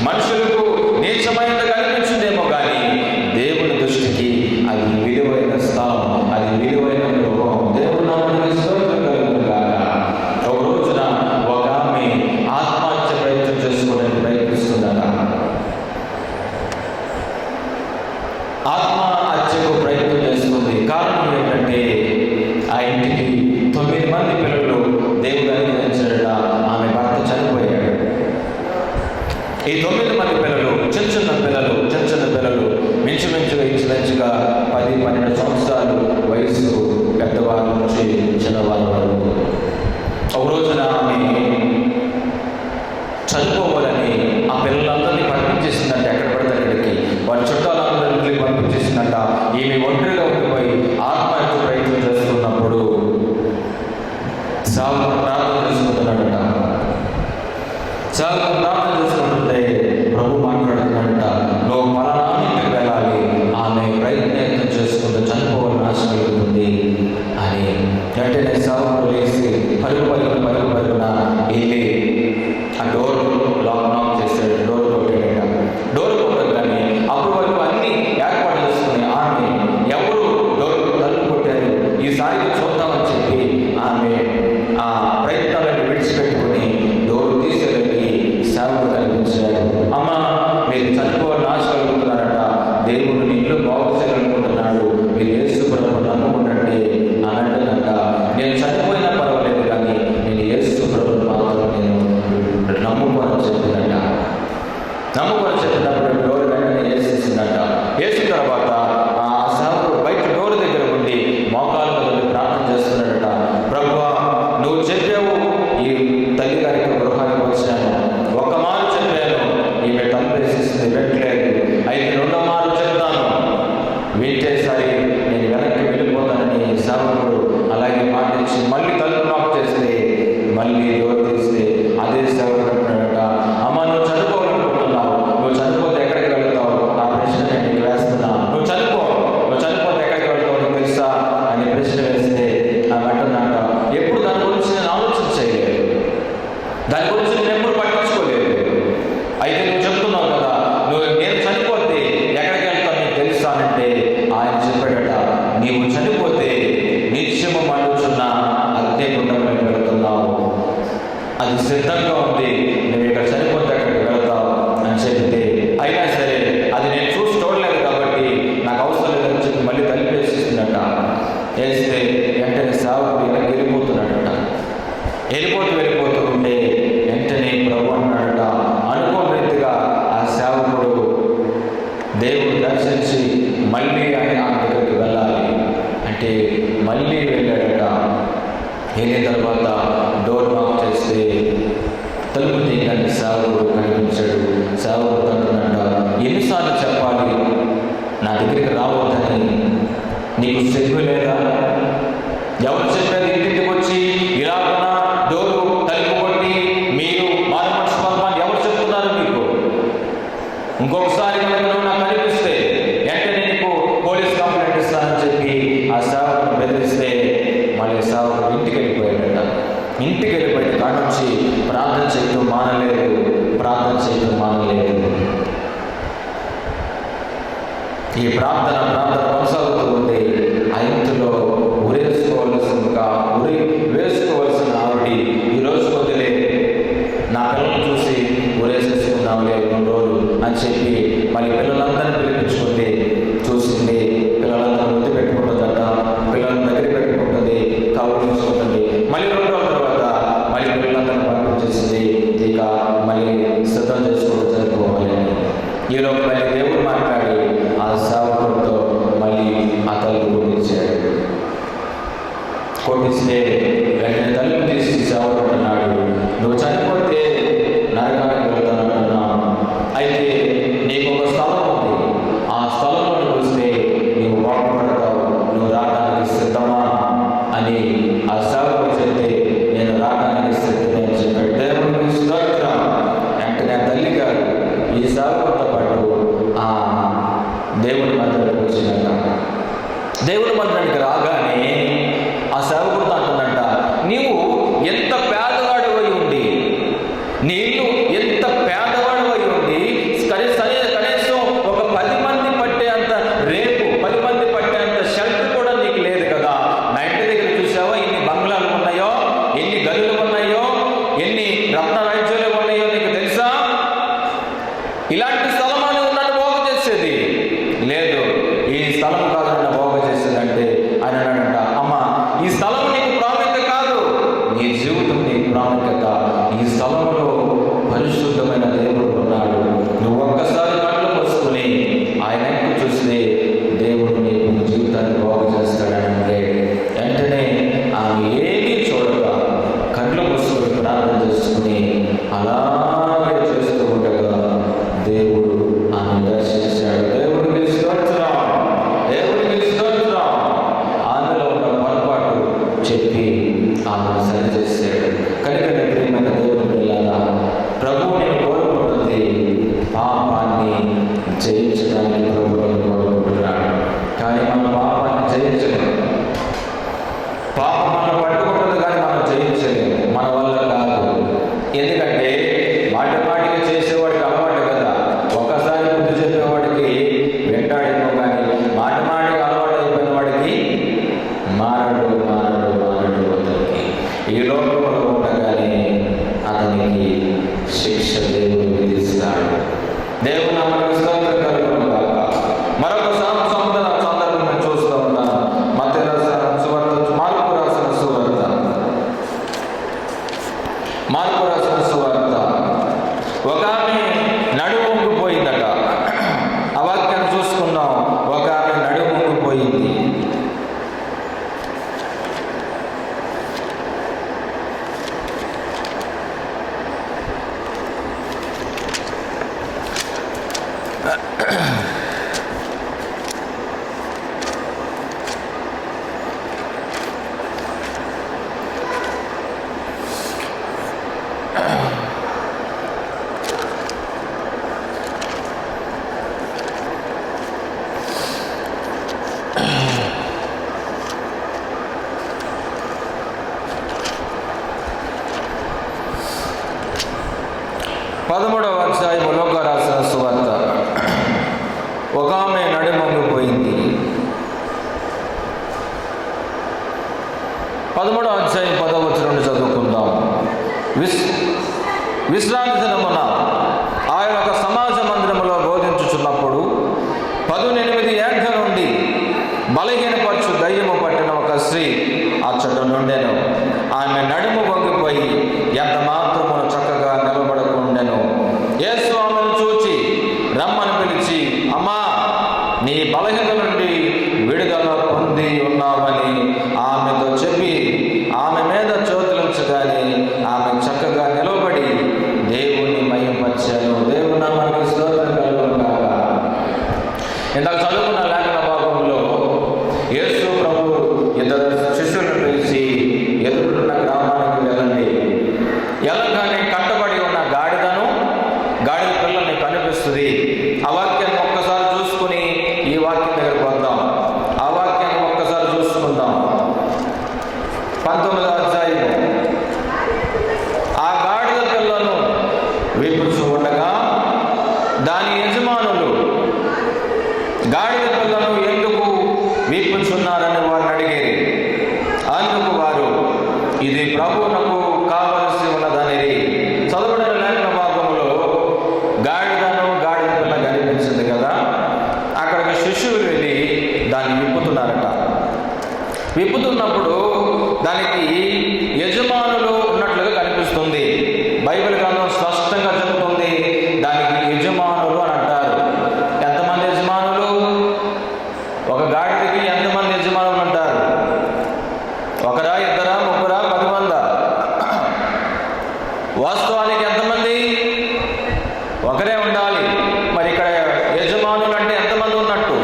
మనుషులకు నీచమైనది కనిపించిందేమో కానీ దేవుని దృష్టికి అది విలువైన స్థలం, అది విలువైన గృహం. దేవుడు నామమునకు స్తోత్రం కలుగును గాక. ఒక రోజున ఒక ఆమె ఆత్మహత్య ప్రయత్నం చేసుకోవడానికి ప్రయత్నిస్తుందట. ఆత్మహత్యకు ప్రయత్నం చేస్తుంది. కారణం ఏంటంటే ఆ ఇంటికి 9 మంది పిల్లలు దేవుడు అనుగ్రహించాడట. ఆమె భర్త చనిపోయాడు. ఈ 9 మంది పిల్లలు చిన్న పిల్లలు ఇంచుమించుగా 10-12 సంవత్సరాలు వయసు, పెద్దవారి నుంచి చిన్నవారి వరకు. ఒక రోజున ఆమె చనిపోవాలని ఆ పిల్లలందరినీ పంపించేసిందంట. ఎక్కడ పడితే అక్కడికి వాళ్ళ చుట్టాలందరినీ పంపించేసిందంట. ఈమె ఒంటరిగా ఉండిపోయి ఆత్మహత్య ప్రయత్నం చేస్తున్నప్పుడు సాగు ప్రార్థన చేసుకుంటున్నాడట. సాగు ప్రార్థన చేసుకుంటుంటే ప్రభు మాట్లాడుతున్నాడట, నువ్వు పలానా ఇంటికి వెళ్ళాలి, ఆమె ప్రయత్నం చేసుకుంటూ చనిపోవాలని ఆశ కలుగుతుంది అని. వెంటనే సాగు లేచి పరుగున వెళ్ళి ఆ డోర్ లాక్ చేశాడు. డోర్ కొట్టాడట. డోర్ కొట్టగానే అప్పుడు వరకు అన్ని ఏర్పాటు చేసుకుని ఆమె ఎవరు డోర్ తలుపు కొట్టారు, ఈసారి చూద్దామని చెప్పి ఆమె ఆ ప్రయత్నాలను విడిచిపెట్టుకుని డోర్ తీసేళ్ళకి సేవకు కనిపించాడు. అమ్మ, మీరు చనిపోవాలని ఆశ కలుగుతున్నారట, దేవుడు ఇల్లు బాగు చేయాలనుకుంటున్నాడు, మీరు యేసు ప్రభువును నమ్ముకుంటే అనంటనంట. నేను చనిపోయినా పర్వాలేదు కానీ నేను యేసు ప్రభువును మాత్రం నేను నమ్ముకోని చెప్పిందంట. నమ్ముకొని చెప్పినప్పుడు డోర్ వెంటనే వేసేసిందంట. వేసిన తర్వాత ఆ సేవకుడు బయట డోర్ దగ్గర ఉండి మోకాళ్ళ మీద ప్రార్థన చేస్తున్నాడట. ప్రభువా, నువ్వు చెప్పావు ఈ తల్లి గారికి గృహానికి వచ్చాను, ఒక్క మారు చెప్పాను, ఈమె తలుపు వేసేసింది, పెట్టలేదు. అయితే 2వ మారు చెప్తాను, వింటే సరే నేను వెనక్కి వెళ్ళిపోతానని సేవకుడు అలాగే మాటించి మళ్ళీ తలుపు లాక్ చేస్తే మళ్ళీ డోర్ తీస్తే అదే సేవకుడు అంటున్నాడట, అమ్మ, నువ్వు చనిపోవాలనుకుంటున్నావు, నువ్వు చనిపోతే ఎక్కడికి వెళ్తావు? ఆ ప్రశ్న నేను నీకు వేస్తున్నా. నువ్వు చనిపోతే ఎక్కడికి వెళ్తావు నీకు తెలుసా అని ప్రశ్న వేస్తే ఆమె అంటున్నాక, ఎప్పుడు దాని గురించి నేను ఆలోచన చేయలేదు, దాని గురించి నేను ఎప్పుడు పట్టించుకోలేదు. అయితే నువ్వు చెప్తున్నావు కదా, నేను చనిపోతే ఎక్కడికి వెళ్తావు నీకు తెలుసా అంటే ఆయన చెప్పాడట, నీవు చనిపోతే నిత్యము మండుచున్న అగ్నిగుండంలోకి వెళుతున్నావు, అది సిద్ధంగా ఉంది, నువ్వు ఇక్కడ చనిపోతే అక్కడికి వెళ్తావు అని చెప్తే, అయినా సరే అది నేను చూసి చూడలేదు కాబట్టి నాకు అవసరం లేదని చెప్పి మళ్ళీ తలిపేసేసిందట. వేస్తే వెంటనే సేవకుడు ఇలా వెళ్ళిపోతున్నాడట. వెళ్ళిపోతూ ఉంటే వెంటనే ప్రభు అన్నాడట, అనుకోని రీతిగా ఆ సేవకుడు దేవుడు దర్శించి మళ్ళీ ఆయన ఆ దగ్గరికి వెళ్ళాలి అంటే మళ్ళీ వెళ్ళాడట. వెళ్ళిన తర్వాత డోర్ లాక్ చేస్తే తలుపు తీయడానికి సేవకుడు కనిపించాడు. సేవకుడు అంటున్నాడ, ఎన్నిసార్లు చెప్పాలి నా దగ్గరికి రావద్దని, నీకు సిగ్గు లేదా? ఎవరు చెప్పారు ఇంటికి వచ్చి ఇలాగున్నా డోరు తలుపు కొట్టి మీరు మారు మనసు పొందమని ఎవరు చెప్తున్నారు మీకు? ఇంకొకసారి నాకు కనిపిస్తే వెంటనే నీకు పోలీస్ కంప్లైంట్ ఇస్తానని చెప్పి ఆ సేవకుడు బెదిరిస్తే మళ్ళీ సేవకుడు ఇంటికి వెళ్ళిపోయాడట. ఇంటికి వెళ్ళిపోయిన కాడి నుంచి ప్రార్థన చేయడం మానలేదు. ఈ ప్రార్థన కొనసాగుతూ ఉంది. ఆ ఇంటిలో ఉరి వేసుకోవాల్సిన ఆవిడ ఈ రోజు వదిలే, నా పిల్లలను చూసి ఊరేసేసుకున్నావులే 2 రోజులు అని చెప్పి మళ్ళీ పిల్లలందరినీ పిలిపించుకుంది. చూసింది, పిల్లలందరూ ముద్దు పెట్టుకుంటుందట, పిల్లలను దగ్గర పెట్టుకుంటుంది, కౌగులించుకుంటుంది. మళ్ళీ 2 రోజుల తర్వాత మళ్ళీ పిల్లలందరినీ పంపించేసింది. ఇక మళ్ళీ సిద్ధం చేసుకుంటూ చనిపోవాలి. ఈలోపు మళ్ళీ దేవుడు మాట్లాడి ఆ సేవకుడితో మళ్ళీ ఆ తలుపు కొట్టించాడు. కొట్టిస్తే వెంటనే తలుపు తీసి సేవకుడు అన్నాడు, నువ్వు చనిపోతే నరకానికి వెళ్తానంటున్నావు, అయితే నీకు ఒక స్థలం ఉంది, ఆ స్థలంలో వస్తే నువ్వు బాగుపడతావు, నువ్వు రావడానికి సిద్ధమా అని ఆ సేవకుడు చెప్తే నేను రావడానికి సిద్ధమే అని చెప్పాడు. దేవుడికి స్తోత్రం. వెంటనే తల్లి గారు ఈ సేవకుడితో పాటు ఆ దేవుని మందిరానికి వచ్చిందట. దేవుని మందిరానికి రాగానే ఆ సేవకుడితో అంటుందంట, నీవు ఎంత పేదవాడు అయి ఉండి, నీ ఇల్లు ఎంత పేదవాడు అయి ఉండి కనీసం ఒక 10 మంది పట్టేంత రేపు 10 మంది పట్టేంత షెల్టర్ కూడా నీకు లేదు కదా. నా ఇంటి దగ్గర చూసావా ఎన్ని బంగ్లాలు ఉన్నాయో, ఎన్ని గదులు ఉన్నాయో, ఎన్ని రత్న రాజ్యాలు ఉన్నాయో నీకు తెలుసా? ఇలాంటి స్థలమాన్ని నన్ను బాగు చేసేది లేదు, ఈ స్థలం కాదు నన్ను బాగు చేసేది అంటే ఆయన అన్నాడంట, అమ్మ ఈ స్థలం నీకు ప్రాముఖ్యత కాదు, నీ జీవితం నీకు ప్రాముఖ్యత. ఈ స్థలంలో పరిశుద్ధమైన దేవుడు ఉన్నాడు. నువ్వు ఒక్కసారి కళ్ళు మూసుకుని ఆయన చూస్తే దేవుడు నీకు జీవితాన్ని బాగు చేస్తాడంటే వెంటనే ఆమె ఏమీ చూడగా కళ్ళు మూసుకుని ప్రార్థన చేసుకుని అలాగే చేస్తూ ఉండగా దేవుడు ఆమె దర్శించాడు. దేవుడికి స్తోత్రం, దేవుడికి స్తోత్రం. ఆమెలో ఉన్న పొరపాటు చెప్పి ఆమెను సరిచేశాడు. కనుక ప్రియమైన దేవుని పిల్లలారా, ప్రభువు నేను కోరుకుంటుంది పాపాన్ని జయించడానికి ప్రభువుని కోరుకుంటున్నాడు. కానీ మనం పాపాన్ని జయించలేము. పాపం మనం పట్టుకుంటుంది కానీ మనం జయించలేము, మన వల్ల కాదు. ఎందుకంటే మాటికి చేసేవాడికి అలవాటు కదా. ఒకసారి బుద్ధి చెప్పేవాడికి వెంటాడేమో, కానీ మాటికి అలవాటు అయిపోయిన వాడికి మారడు అతనికి. ఈ లోకంలో ఉండగానే అతనికి శిక్ష దేవుడు విధిస్తాడు. దేవుడు మనకు స్తోత్రం కలుగును గాక. మరొక సందర్భం నేను చూస్తూ ఉన్నాను. మత్తయి రాసిన సువార్త, మార్కు రాసిన సువార్త. ఒక ఆమె నడుము వంగిపోయిందట. ఆ వాక్యాన్ని చూసుకుందాం. ఒక ఆమె నడుము వంగిపోయింది. అధ్యాయము లూకా రాసిన సువార్త. ఒక ఆమె నడుమొంగిపోయింది. 13వ అధ్యాయం 10వ వచనం చదువుకుందాం. విశ్రాంతి దినమున ఆయన ఒక సమాజ మందిరములో బోధించుచున్నప్పుడు 18 ఏళ్ల నుండి బలహీనపరచు దయ్యము పట్టిన ఒక స్త్రీ అచ్చట నుండెను. ఆమె నడుము వంగిపోయి ఎంత మాత్రమును చక్కగా నిలబడకుండెను. యేసు ఆమెను చూచి రమ్మని పిలిచి, అమ్మా నీ బలహీనత నుండి విడుదల పొంది ఉన్నావని ఆమెతో చెప్పి ఆమె మీద చేతులుంచగానే ఆమె చక్కగా నిలబడి దేవుని మహిమపరిచాను. దేవుని నామానికి స్తోత్రం కలుగును గాక. ఇందాక చదువుకున్న లేఖన భాగంలో యేసు ప్రభు ఇద్దరు శిష్యులను పిలిచి ఎదురున్న గ్రామానికి వెళ్ళండి, ఎలాగానే కట్టబడి ఉన్న గాడిద పిల్లని కనిపిస్తుంది. ఆ వాక్యాన్ని ఒక్కసారి చూసుకుని ఈ వాక్యం దగ్గరకు వద్దాం. ఆ వాక్యాన్ని ఒక్కసారి చూసుకుందాం. 19వ అధ్యాయం. ఆ గాడిద పిల్లను వీపుచూ ఉండగా దాని యజమానులు గాడిద పిల్లను ఎందుకు వీపుచున్నారని వారిని అడిగేది. అందుకు వారు, ఇది ప్రభువునకు కావలసి ఉన్నదనేది. చదువుబడిన లేఖన భాగంలో గాడిద పిల్ల కనిపించింది కదా, అక్కడికి శిష్యులు వెళ్ళి దాన్ని విప్పుతున్నారట. విప్పుతున్నప్పుడు దానికి యజమానులు ఉన్నట్లుగా కనిపిస్తుంది. బైబిల్ గ్రంథం స్పష్టంగా చెబుతుంది దానికి యజమానులు అని అంటారు. ఎంతమంది యజమానులు? ఒక గాడిదకి ఎంతమంది యజమానులు అంటారు? ఒకరా, ఇద్దరా, ముగ్గురా, 10 మందా? వాస్తవానికి ఎంతమంది? ఒకరే ఉండాలి. మరి ఇక్కడ యజమానులు అంటే ఎంతమంది ఉన్నట్టు?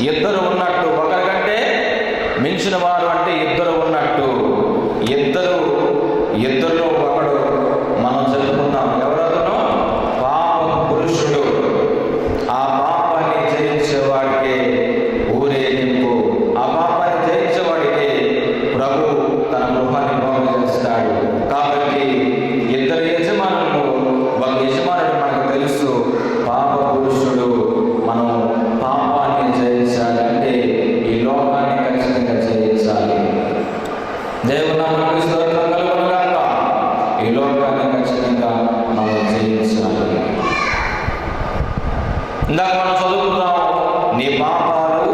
ఇద్దరు ఉన్నట్టు. ఒకరికంటే మించిన వారు అంటే ఇద్దరు ఉన్నట్టు. ఇద్దరు ఒకడు మనం చెప్పుకున్నాం. ఎవరతను? పాపపు ఇందాక మనం చదువుకున్నాం, నీ పాపాలు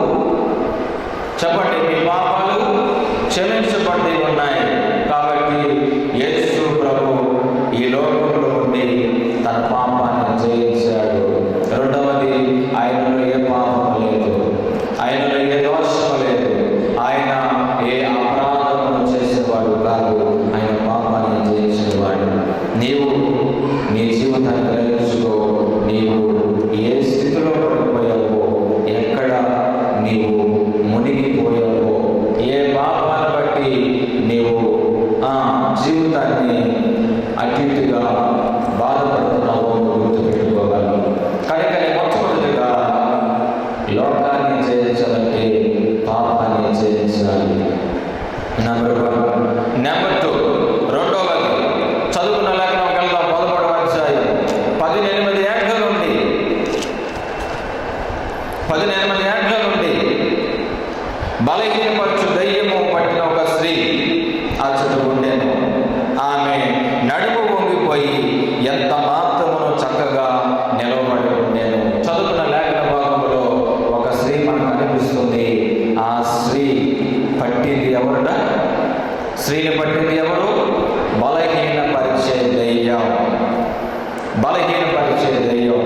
చెప్పండి, నీ పాపాలు క్షమించబడి ఉన్నాయి. కాబట్టి యేసు ప్రభు ఈ లోకంలో ఉండి తన పాపాన్ని జయించాడు. రెండవది, ఆయనలో ఏ పాపము లేదు, ఆయనలో ఏ దోషము లేదు, ఆయన ఏ అపరాధమును చేసేవాడు కాదు, ఆయన పాపాన్ని జయించేవాడు. నీవు నీ జీవితాన్ని గ్రహించుకో. నీవు ఏ స్థితిలో పడిపోయావో, ఎక్కడ నీవు మునిగిపోయావో, ఏ పాపాన్ని బట్టి నీవు జీవితాన్ని అటు ఇటుగా బాధపడుతున్నావో గుర్తుపెట్టుకోవాలి. కనుక మొట్టమొదటిగా లోకాన్ని జయించాలంటే పాపాన్ని జయించాలి. నెంబర్ 1. నెంబర్ 2, రెండవది చదువుకున్న లేఖనం వెళ్దాం. 11వ అధ్యాయం 18 ఏండ్ల నుండి 18 ఏండ్ల నుండి బలహీనపరచు దయ్యము పట్టిన ఒక స్త్రీ అచ్చట ఉండేను. ఆమె నడుము వంగిపోయి ఎంత మాత్రమును చక్కగా నిలవబడి ఉండేను. చదువుకున్న లేఖన భాగంలో ఒక స్త్రీ మనకు కనిపిస్తుంది. ఆ స్త్రీ పట్టింది ఎవరుట? స్త్రీని పట్టింది ఎవరు? బలహీనపరిచే దయ్యం. బలహీనపరిచే దయ్యం.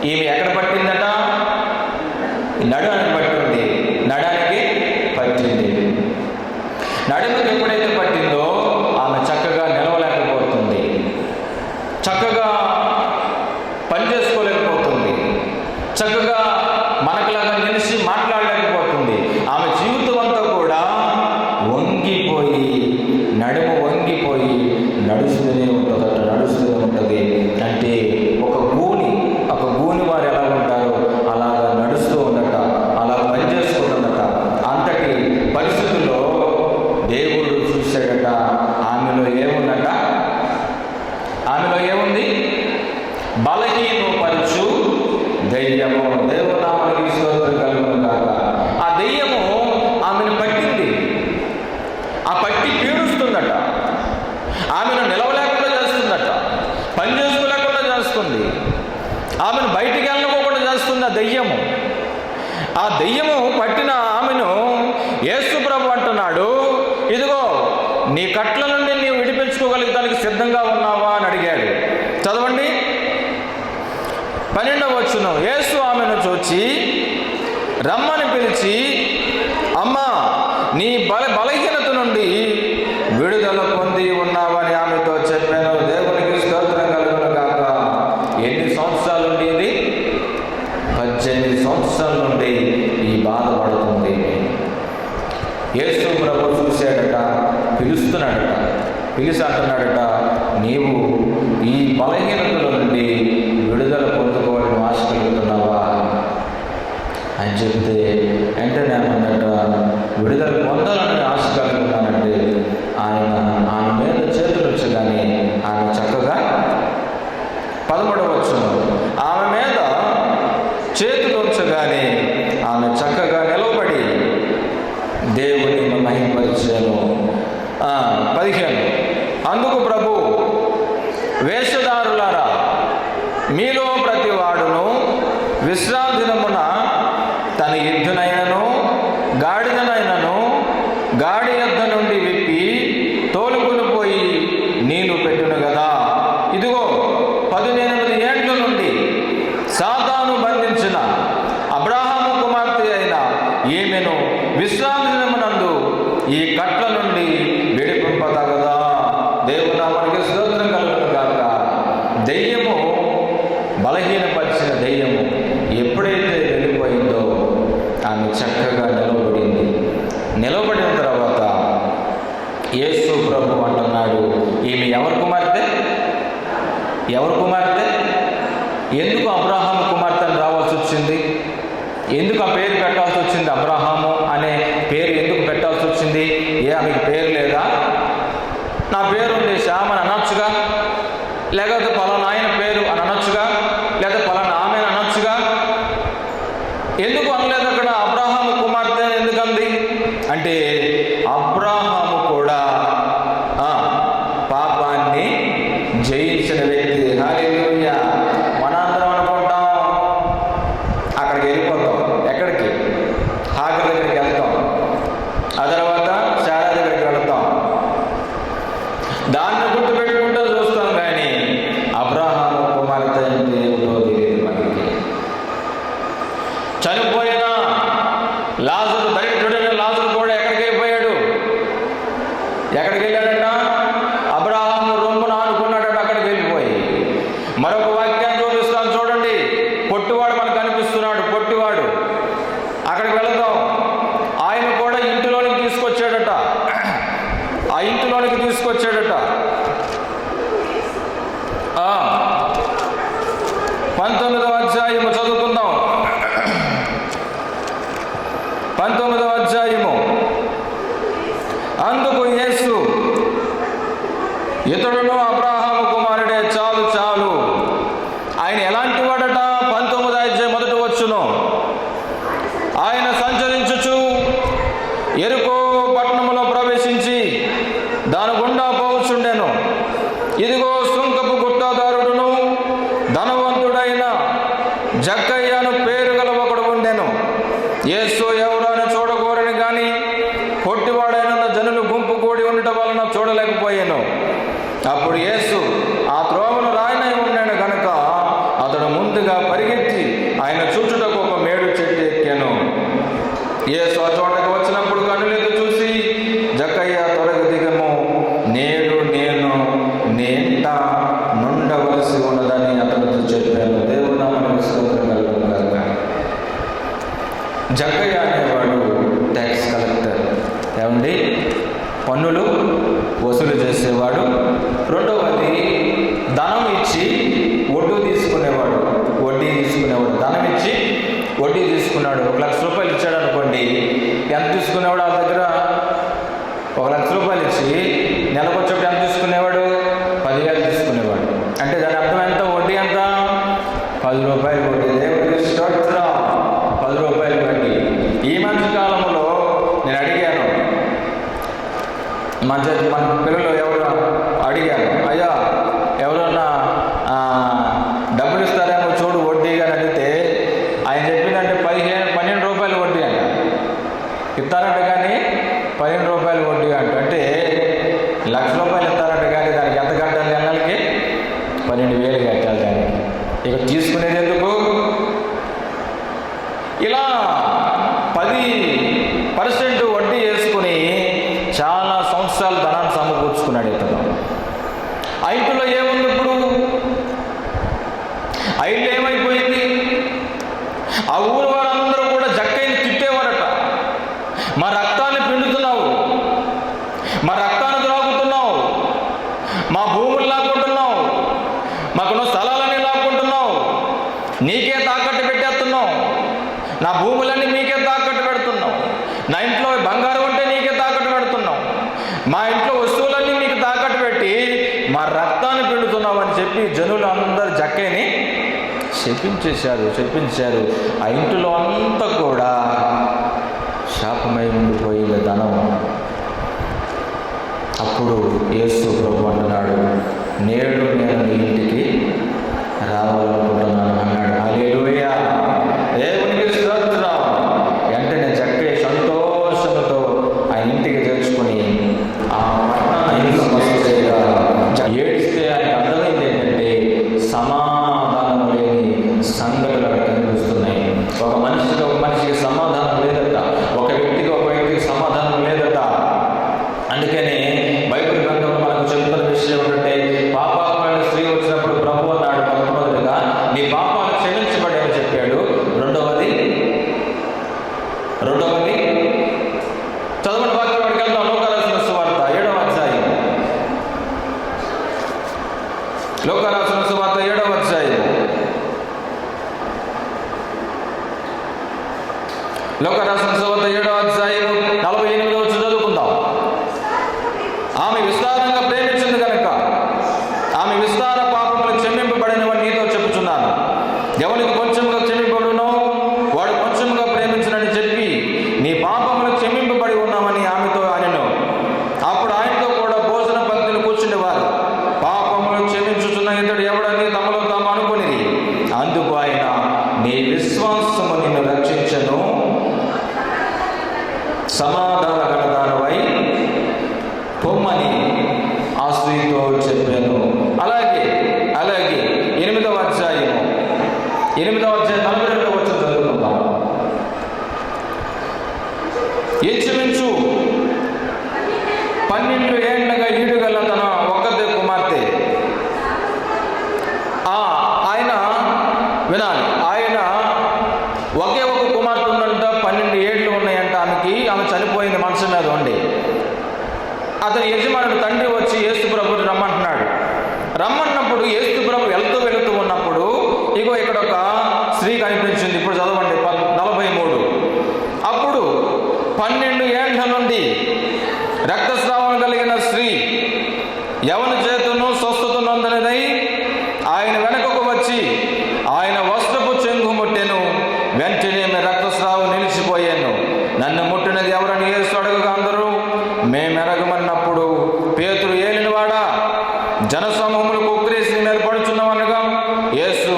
ఈమె ఎక్కడ పట్టిందట? నడుముకి పట్టింది. నడానికి పట్టింది. నడుముకి ఎప్పుడైతే పట్టిందో ఆమె చక్కగా నిలవలేకపోతుంది, చక్కగా పని చేసుకోలేకపోతుంది, చక్కగా మనకులాగా నిలిచి మాట్లాడలేకపోతుంది. ఆమె జీవితం అంతా కూడా వంగిపోయి, నడుము వంగిపోయి నడుస్తూనే ఉంటుందట, నడుస్తూనే ఉంటుంది. అంటే ఒక గూని వారు ఎలా ఉంటారో అలాగా నడుస్తూ ఉండట, అలా పని చేసుకుంటుందట. అంతటి పరిస్థితుల్లో దేవుడు చూశాడట. ఆమెలో ఏముందట? ఆమెలో ఏముంది? బలహీనపరచు దయ్యము. దేవుని నామమునకు స్తోత్రం కలుగును గాక. ఆ దయ్యము ఆమెను పట్టింది. ఆ పట్టి పీడిస్తుందట. ఆమెను నిలవలేకుండా చేస్తుందట, పని చేసుకోలేకుండా చేస్తుంది, ఆమెను బయటికి వెళ్ళకోకుండా చేస్తుంది ఆ దయ్యము. ఆ దయ్యము పట్టిన ఆమెను యేసు ప్రభు అంటున్నాడు, ఇదిగో నీ కట్ల నుండి నీవు విడిపించుకోగలిగడానికి సిద్ధంగా ఉన్నావా అని అడిగాడు. చదవండి 12వ వచనం. యేసు ఆమెను చూచి రమ్మని పిలిచి, అమ్మా, నీ బలహీనత నుండి విడుదల పొంది ఉన్నావని ఆమెతో చెప్పాను. దేవునికి స్తోత్రం కలుగును గాక. ఎన్ని సంవత్సరాల నుండి ఇది? 18 సంవత్సరాల నుండి ఈ బాధపడుతుంది. యేసు ప్రభు చూశాడట, పిలుస్తున్నాడట, పిలిచి అంటున్నాడట, నీవు ఈ బలహీనతల నుండి విడుదల పొందుకోవాలని ఆశ కలుగుతున్నావా అని చెప్తే వెంటనే ఏమన్నట, విడుదల పొందాలని ఆశ కలుగుతున్నానంటే ఆయన ఆమె మీద చేతులు ఉంచగానే ఆమె చక్కగా 13వ వచనం. ఆమె మీద చేతులు ఉంచగానే ఆమె చక్కగా నిలవబడి దేవుని మహిమపరిచాను. 15. అందుకు ప్రభు, వేషధారులారా, మీలో ప్రతి వాడును విశ్రాంతి దినమున తన ఎద్దునైనను గాడిదనైనను గాడి యొద్ద నుండి విప్పి తోలుకొని పోయి నీళ్లు పెట్టును కదా. ఇదిగో 18 ఏండ్ల నుండి సాతాను బంధించిన అబ్రాహాము కుమార్తె అయిన ఈమెను విశ్రాంతి దినమునందు ఈ కట్ల నుండి విడిపింపతగదా. దేవుని నామమునకు స్తోత్రం కలుగును గాక. దెయ్యము, బలహీనపరిచిన దెయ్యము ఎప్పుడైతే వెళ్ళిపోయిందో ఆమె చక్కగా నిలబడింది. నిలబడిన తర్వాత యేసు ప్రభు అంటున్నాడు, ఈమె ఎవరి కుమార్తె? ఎవరి కుమార్తె? ఎందుకు అబ్రాహాము కుమార్తె అని రావాల్సి వచ్చింది? ఎందుకు ఆ పేరు పెట్టాల్సి వచ్చింది? అబ్రాహాము అనే పేరు ఎందుకు పెట్టాల్సి వచ్చింది? ఆమెకి పేరు లేదా? నా పేరు ఉంది శ్యామ్ అని అనొచ్చుగా, లేకపోతే పలానా ఆయన పేరు అని అనొచ్చుగా, లేదా పలానా ఆమె అని అనొచ్చుగా. ఎందుకు అనలేదు అక్కడ? అబ్రాహాము కుమార్తె ఎందుకంది అంటే అబ్రాహాము కూడా పాపాన్ని జయించిన వ్యక్తి. హల్లెలూయా. మనందరం అనుకుంటాం చనిపోయిన లాజరు, దరిద్రుడైన లాజరు కూడా ఎక్కడికి వెళ్ళిపోయాడు? ఎక్కడికి వెళ్ళాడట? అబ్రహాము రొమ్మున ఆనుకున్నాడట, అక్కడికి వెళ్ళిపోయి. మరొక వాక్యాన్ని చూపిస్తాను చూడండి. పొట్టివాడు మనకు కనిపిస్తున్నాడు, పొట్టివాడు. అక్కడికి వెళదాం. ఆయన కూడా ఇంటిలోనికి తీసుకొచ్చాడట, ఆ ఇంటిలోనికి తీసుకొచ్చాడట. 19వ అధ్యాయము చదువుకుందాం. 19వ అధ్యాయము. అందుకు యేసు, ఇతడును అబ్రహాము కుమారుడే, చాలు చాలు. ఆయన ఎలాంటి వాడట? 19వ అధ్యాయం మొదటి వచ్చును. ఆయన సంచరించుచు యెరికో పట్టణములో ప్రవేశించి దాని గుండా పోవచ్చుండెను. ఇదిగో సుంకపు గుత్తదారుడును ధనవంతుడైన జక్కయ్యను పేరు గల ఒకడు ఉండెను. యేసు ఎవరు అని చూడకూడని కానీ పొట్టివాడైన జనులు గుంపు కూడి ఉండటం వలన చూడలేకపోయాను. అప్పుడు యేసు ఆ త్రోవను రాయనై ఉన్నాడు గనుక అతడు ముందుగా పరిగెత్తి ఆయన చూచుటకు ఒక మేడు చెట్టు ఎక్కాను. యేసు ఆ చోటకు వచ్చినప్పుడు కన్నులెత్తి చూసి, జక్కయ్య త్వరగా దిగము, నేడు నేను నేంట నుండవలసి ఉన్నదని అతనితో చెప్పాను. దేవుడు నామమునకు స్తోత్రం కలుగును గాక. జక్కయ్య అనేవాడు ట్యాక్స్ కలెక్టర్. ఏమండి? పన్నులు వసూలు చేసేవాడు. రెండవది ధనం ఇచ్చి వడ్డీ తీసుకునేవాడు. ధనం ఇచ్చి వడ్డీ తీసుకున్నాడు. 1 లక్ష రూపాయలు ఇచ్చాడు అనుకోండి. ఎంత తీసుకునేవాడు? వాళ్ళ దగ్గర 1 లక్ష రూపాయలు ఇచ్చి నెలకు వచ్చేప్పుడు ఎంత తీసుకునేవాడు? 10,000 తీసుకునేవాడు. అంటే దాని అర్థం ఎంత? వడ్డీ ఎంత? 10 రూపాయలు వడ్డీ. దేవుడికి స్తోత్రం. 10 రూపాయలు వడ్డీ. ఈ మధ్య కాలంలో నేను అడిగాను, మన పిల్లలు ఎవరు అడిగాను, అయ్యా ఎవరన్నా డబ్బులు ఇస్తారేమో చూడు వడ్డీగా అడిగితే ఆయన చెప్పిందంటే 12 రూపాయలు వడ్డీ అంట. ఇస్తారంట కానీ 15 రూపాయలు వడ్డీ అంట. అంటే 1 లక్ష రూపాయలు ఇస్తారంట కానీ దానికి ఎంత కట్టాలి? నెలకి 12,000 కట్టాలి దానికి. ఇక తీసుకునేది ఎందుకు? ఇలా 10% వడ్డీ వేసుకుని చాలా సంవత్సరాలు ధనాన్ని సమకూర్చుకున్నాడు ఇతను. ఆ ఇంట్లో ఏముంది ఇప్పుడు? ఆ ఇల్లు ఏమైపోయింది? ఆ ఊరు వారందరూ కూడా జక్కయ్యని తిట్టేవారట. మా రక్తాన్ని పిండుతున్నావు, మా రక్తాన్ని త్రాగుతున్నావు, మా భూములు లాక్కుంటున్నావు, మాకున్న స్థలాలన్నీ లాక్కుంటున్నావు, నీకే తాకట్టు పెట్టేస్తున్నావు, నా భూములన్నీ నీకే తాకట్టు పెడుతున్నావు, నా ఇంట్లో బంగారం ఉంటే నీకే తాకట్టు పెడుతున్నావు, మా ఇంట్లో వస్తువులన్నీ నీకు తాకట్టు పెట్టి మా రక్తాన్ని పిండుతున్నావు అని చెప్పి జనులు అందరూ జక్కయ్యని చెప్పించారు. ఆ ఇంటిలో అంతా కూడా శాపమై ఉండిపోయింది ధనం. అప్పుడు యేసు ప్రభు అంటున్నాడు, నేడు నేను నీ ఇంటికి రావాలనుకుంటున్నాను అన్నాడు. హల్లెలూయా, దేవునికి స్తోత్రం. వెంటనే జక్కయ్య సంతోషంతో ఆ ఇంటికి తెచ్చుకొని ఆ పట్టణాన్ని ఏడిస్తే ఆయనకు అర్థమైంది ఏంటంటే సమాధానం లేని సంగతులు అక్కడ కనిపిస్తున్నాయి. ఒక మనిషికి సమాధానం లేదట, ఒక వ్యక్తికి సమాధానం లేదట. అందుకనే బైబిల్ గ్రంథంలో మనకు చెప్తున్న విషయం ఏంటంటే, పాపాత్మైన స్త్రీ వచ్చినప్పుడు ప్రభు అన్నాడు మొట్టమొదటిగా, నీ పాపాలు క్షమించబడేమని చెప్పాడు. రెండవది చదవండి వాక్యం వాడికి వెళ్దాం. లోక రాసిన సువార్త 7వ అధ్యాయం. లోక రాసిన సువార్త 7వ అధ్యాయం. లోక రాసిన సువార్త 7వ అధ్యాయం 48వ వచనం చదువుకుందాం. ఆమె విస్తారంగా ప్రేమించింది కనుక ఆమె విస్తార పాపములు క్షమింపబడినవని నీతో చెప్పుచున్నాను. ఎవరికి కొంచెంగా క్షమింపబడునో వాడు కొంచెంగా ప్రేమించునని చెప్పి నీ పాపములు క్షమింపబడి ఉన్నామని ఆమెతో అనెను. అప్పుడు ఆయనతో కూడా భోజన పంక్తిని కూర్చుండేవారు. పాపములు క్షమించుచున్న ఇతడు ఎవడని తమలో తాము అనుకునేది. అందుకు ఆయన, నీ విశ్వాసము నిన్ను రక్షించను, సమాధాన గణదానవై పొమ్మని ఆ స్త్రీతో చెప్పాను. అలాగే 8వ అధ్యాయం 42వ వచనం చదువుకుందాం. ఇంచుమించు 12 ఏళ్ళగా ఈడుగల తన ఒక్కతే కుమార్తె, ఆయన వినాలి, ఆయన ఒకే ఒక కుమార్తె ఉందంట, 12 ఏళ్ళు ఉన్నాయంట ఆమె చనిపోయింది మనసు మీద ఉండి. అతని యజమానుడు తండ్రి వచ్చి యేసు ప్రభుని రమ్మన్నప్పుడు యేసు ప్రభు వెళుతూ ఉన్నప్పుడు ఇగో ఇక్కడ ఒక స్త్రీ కనిపించింది. ఇప్పుడు చదవండి 43. అప్పుడు 12 ఏళ్ల నుండి రక్తస్రావం కలిగిన స్త్రీ ఎవరి చేతును స్వస్థత నొందనిదై ఆయన వెనకకు వచ్చి ఆయన వస్త్రపు చెంగు ముట్టెను. వెంటనే రక్తస్రావం నిలిచిపోయాను. నన్ను ముట్టినది ఎవరని యేసు అడగగా అందరూ మేమెరగమన్నప్పుడు పేతురు, ఏలినవాడా, జనసమూహములకు ఉక్రేసి మీద పడుచున్నామనగా యేసు,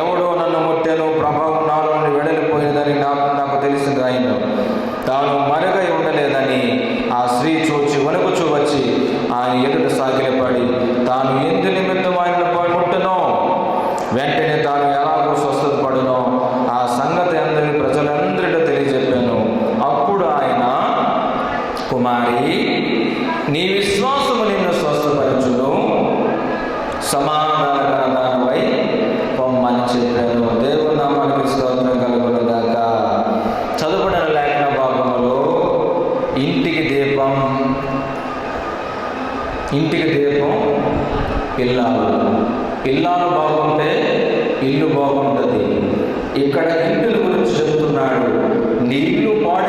ఎవడో నన్ను ముట్టెను, ప్రభావం నాలో నుండి వెడలిపోయేదని నాకు తెలిసింది. ఆయన తాను మరుగై ఉండలేదని ఆ స్త్రీ చూచి వణుకుచూ వచ్చి ఆయన ఎదుట సాగిలపడి తాను ఎందు నిమిత్తం ఆయన ముట్టనో వెంటనే తాను ఎలాగో స్వస్థత పడునో ఆ సంగతి అందరి ప్రజలందరితో తెలియజెప్పాను. అప్పుడు ఆయన, కుమారి, నీ విశ్వాసము నిన్ను స్వస్థపరచును, సమాధానకరదానివై పొమ్మని చెప్పాను. దేవుని నామానికి స్తోత్రం కలుగునుగాక. చదువుబడిన లేఖన భాగములో ఇంటికి దీపం ఇల్లాలు బాగుంటే ఇల్లు బాగుంటుంది. ఇక్కడ ఇంటిల గురించి చెప్తున్నాడు. నీ ఇల్లు పాడు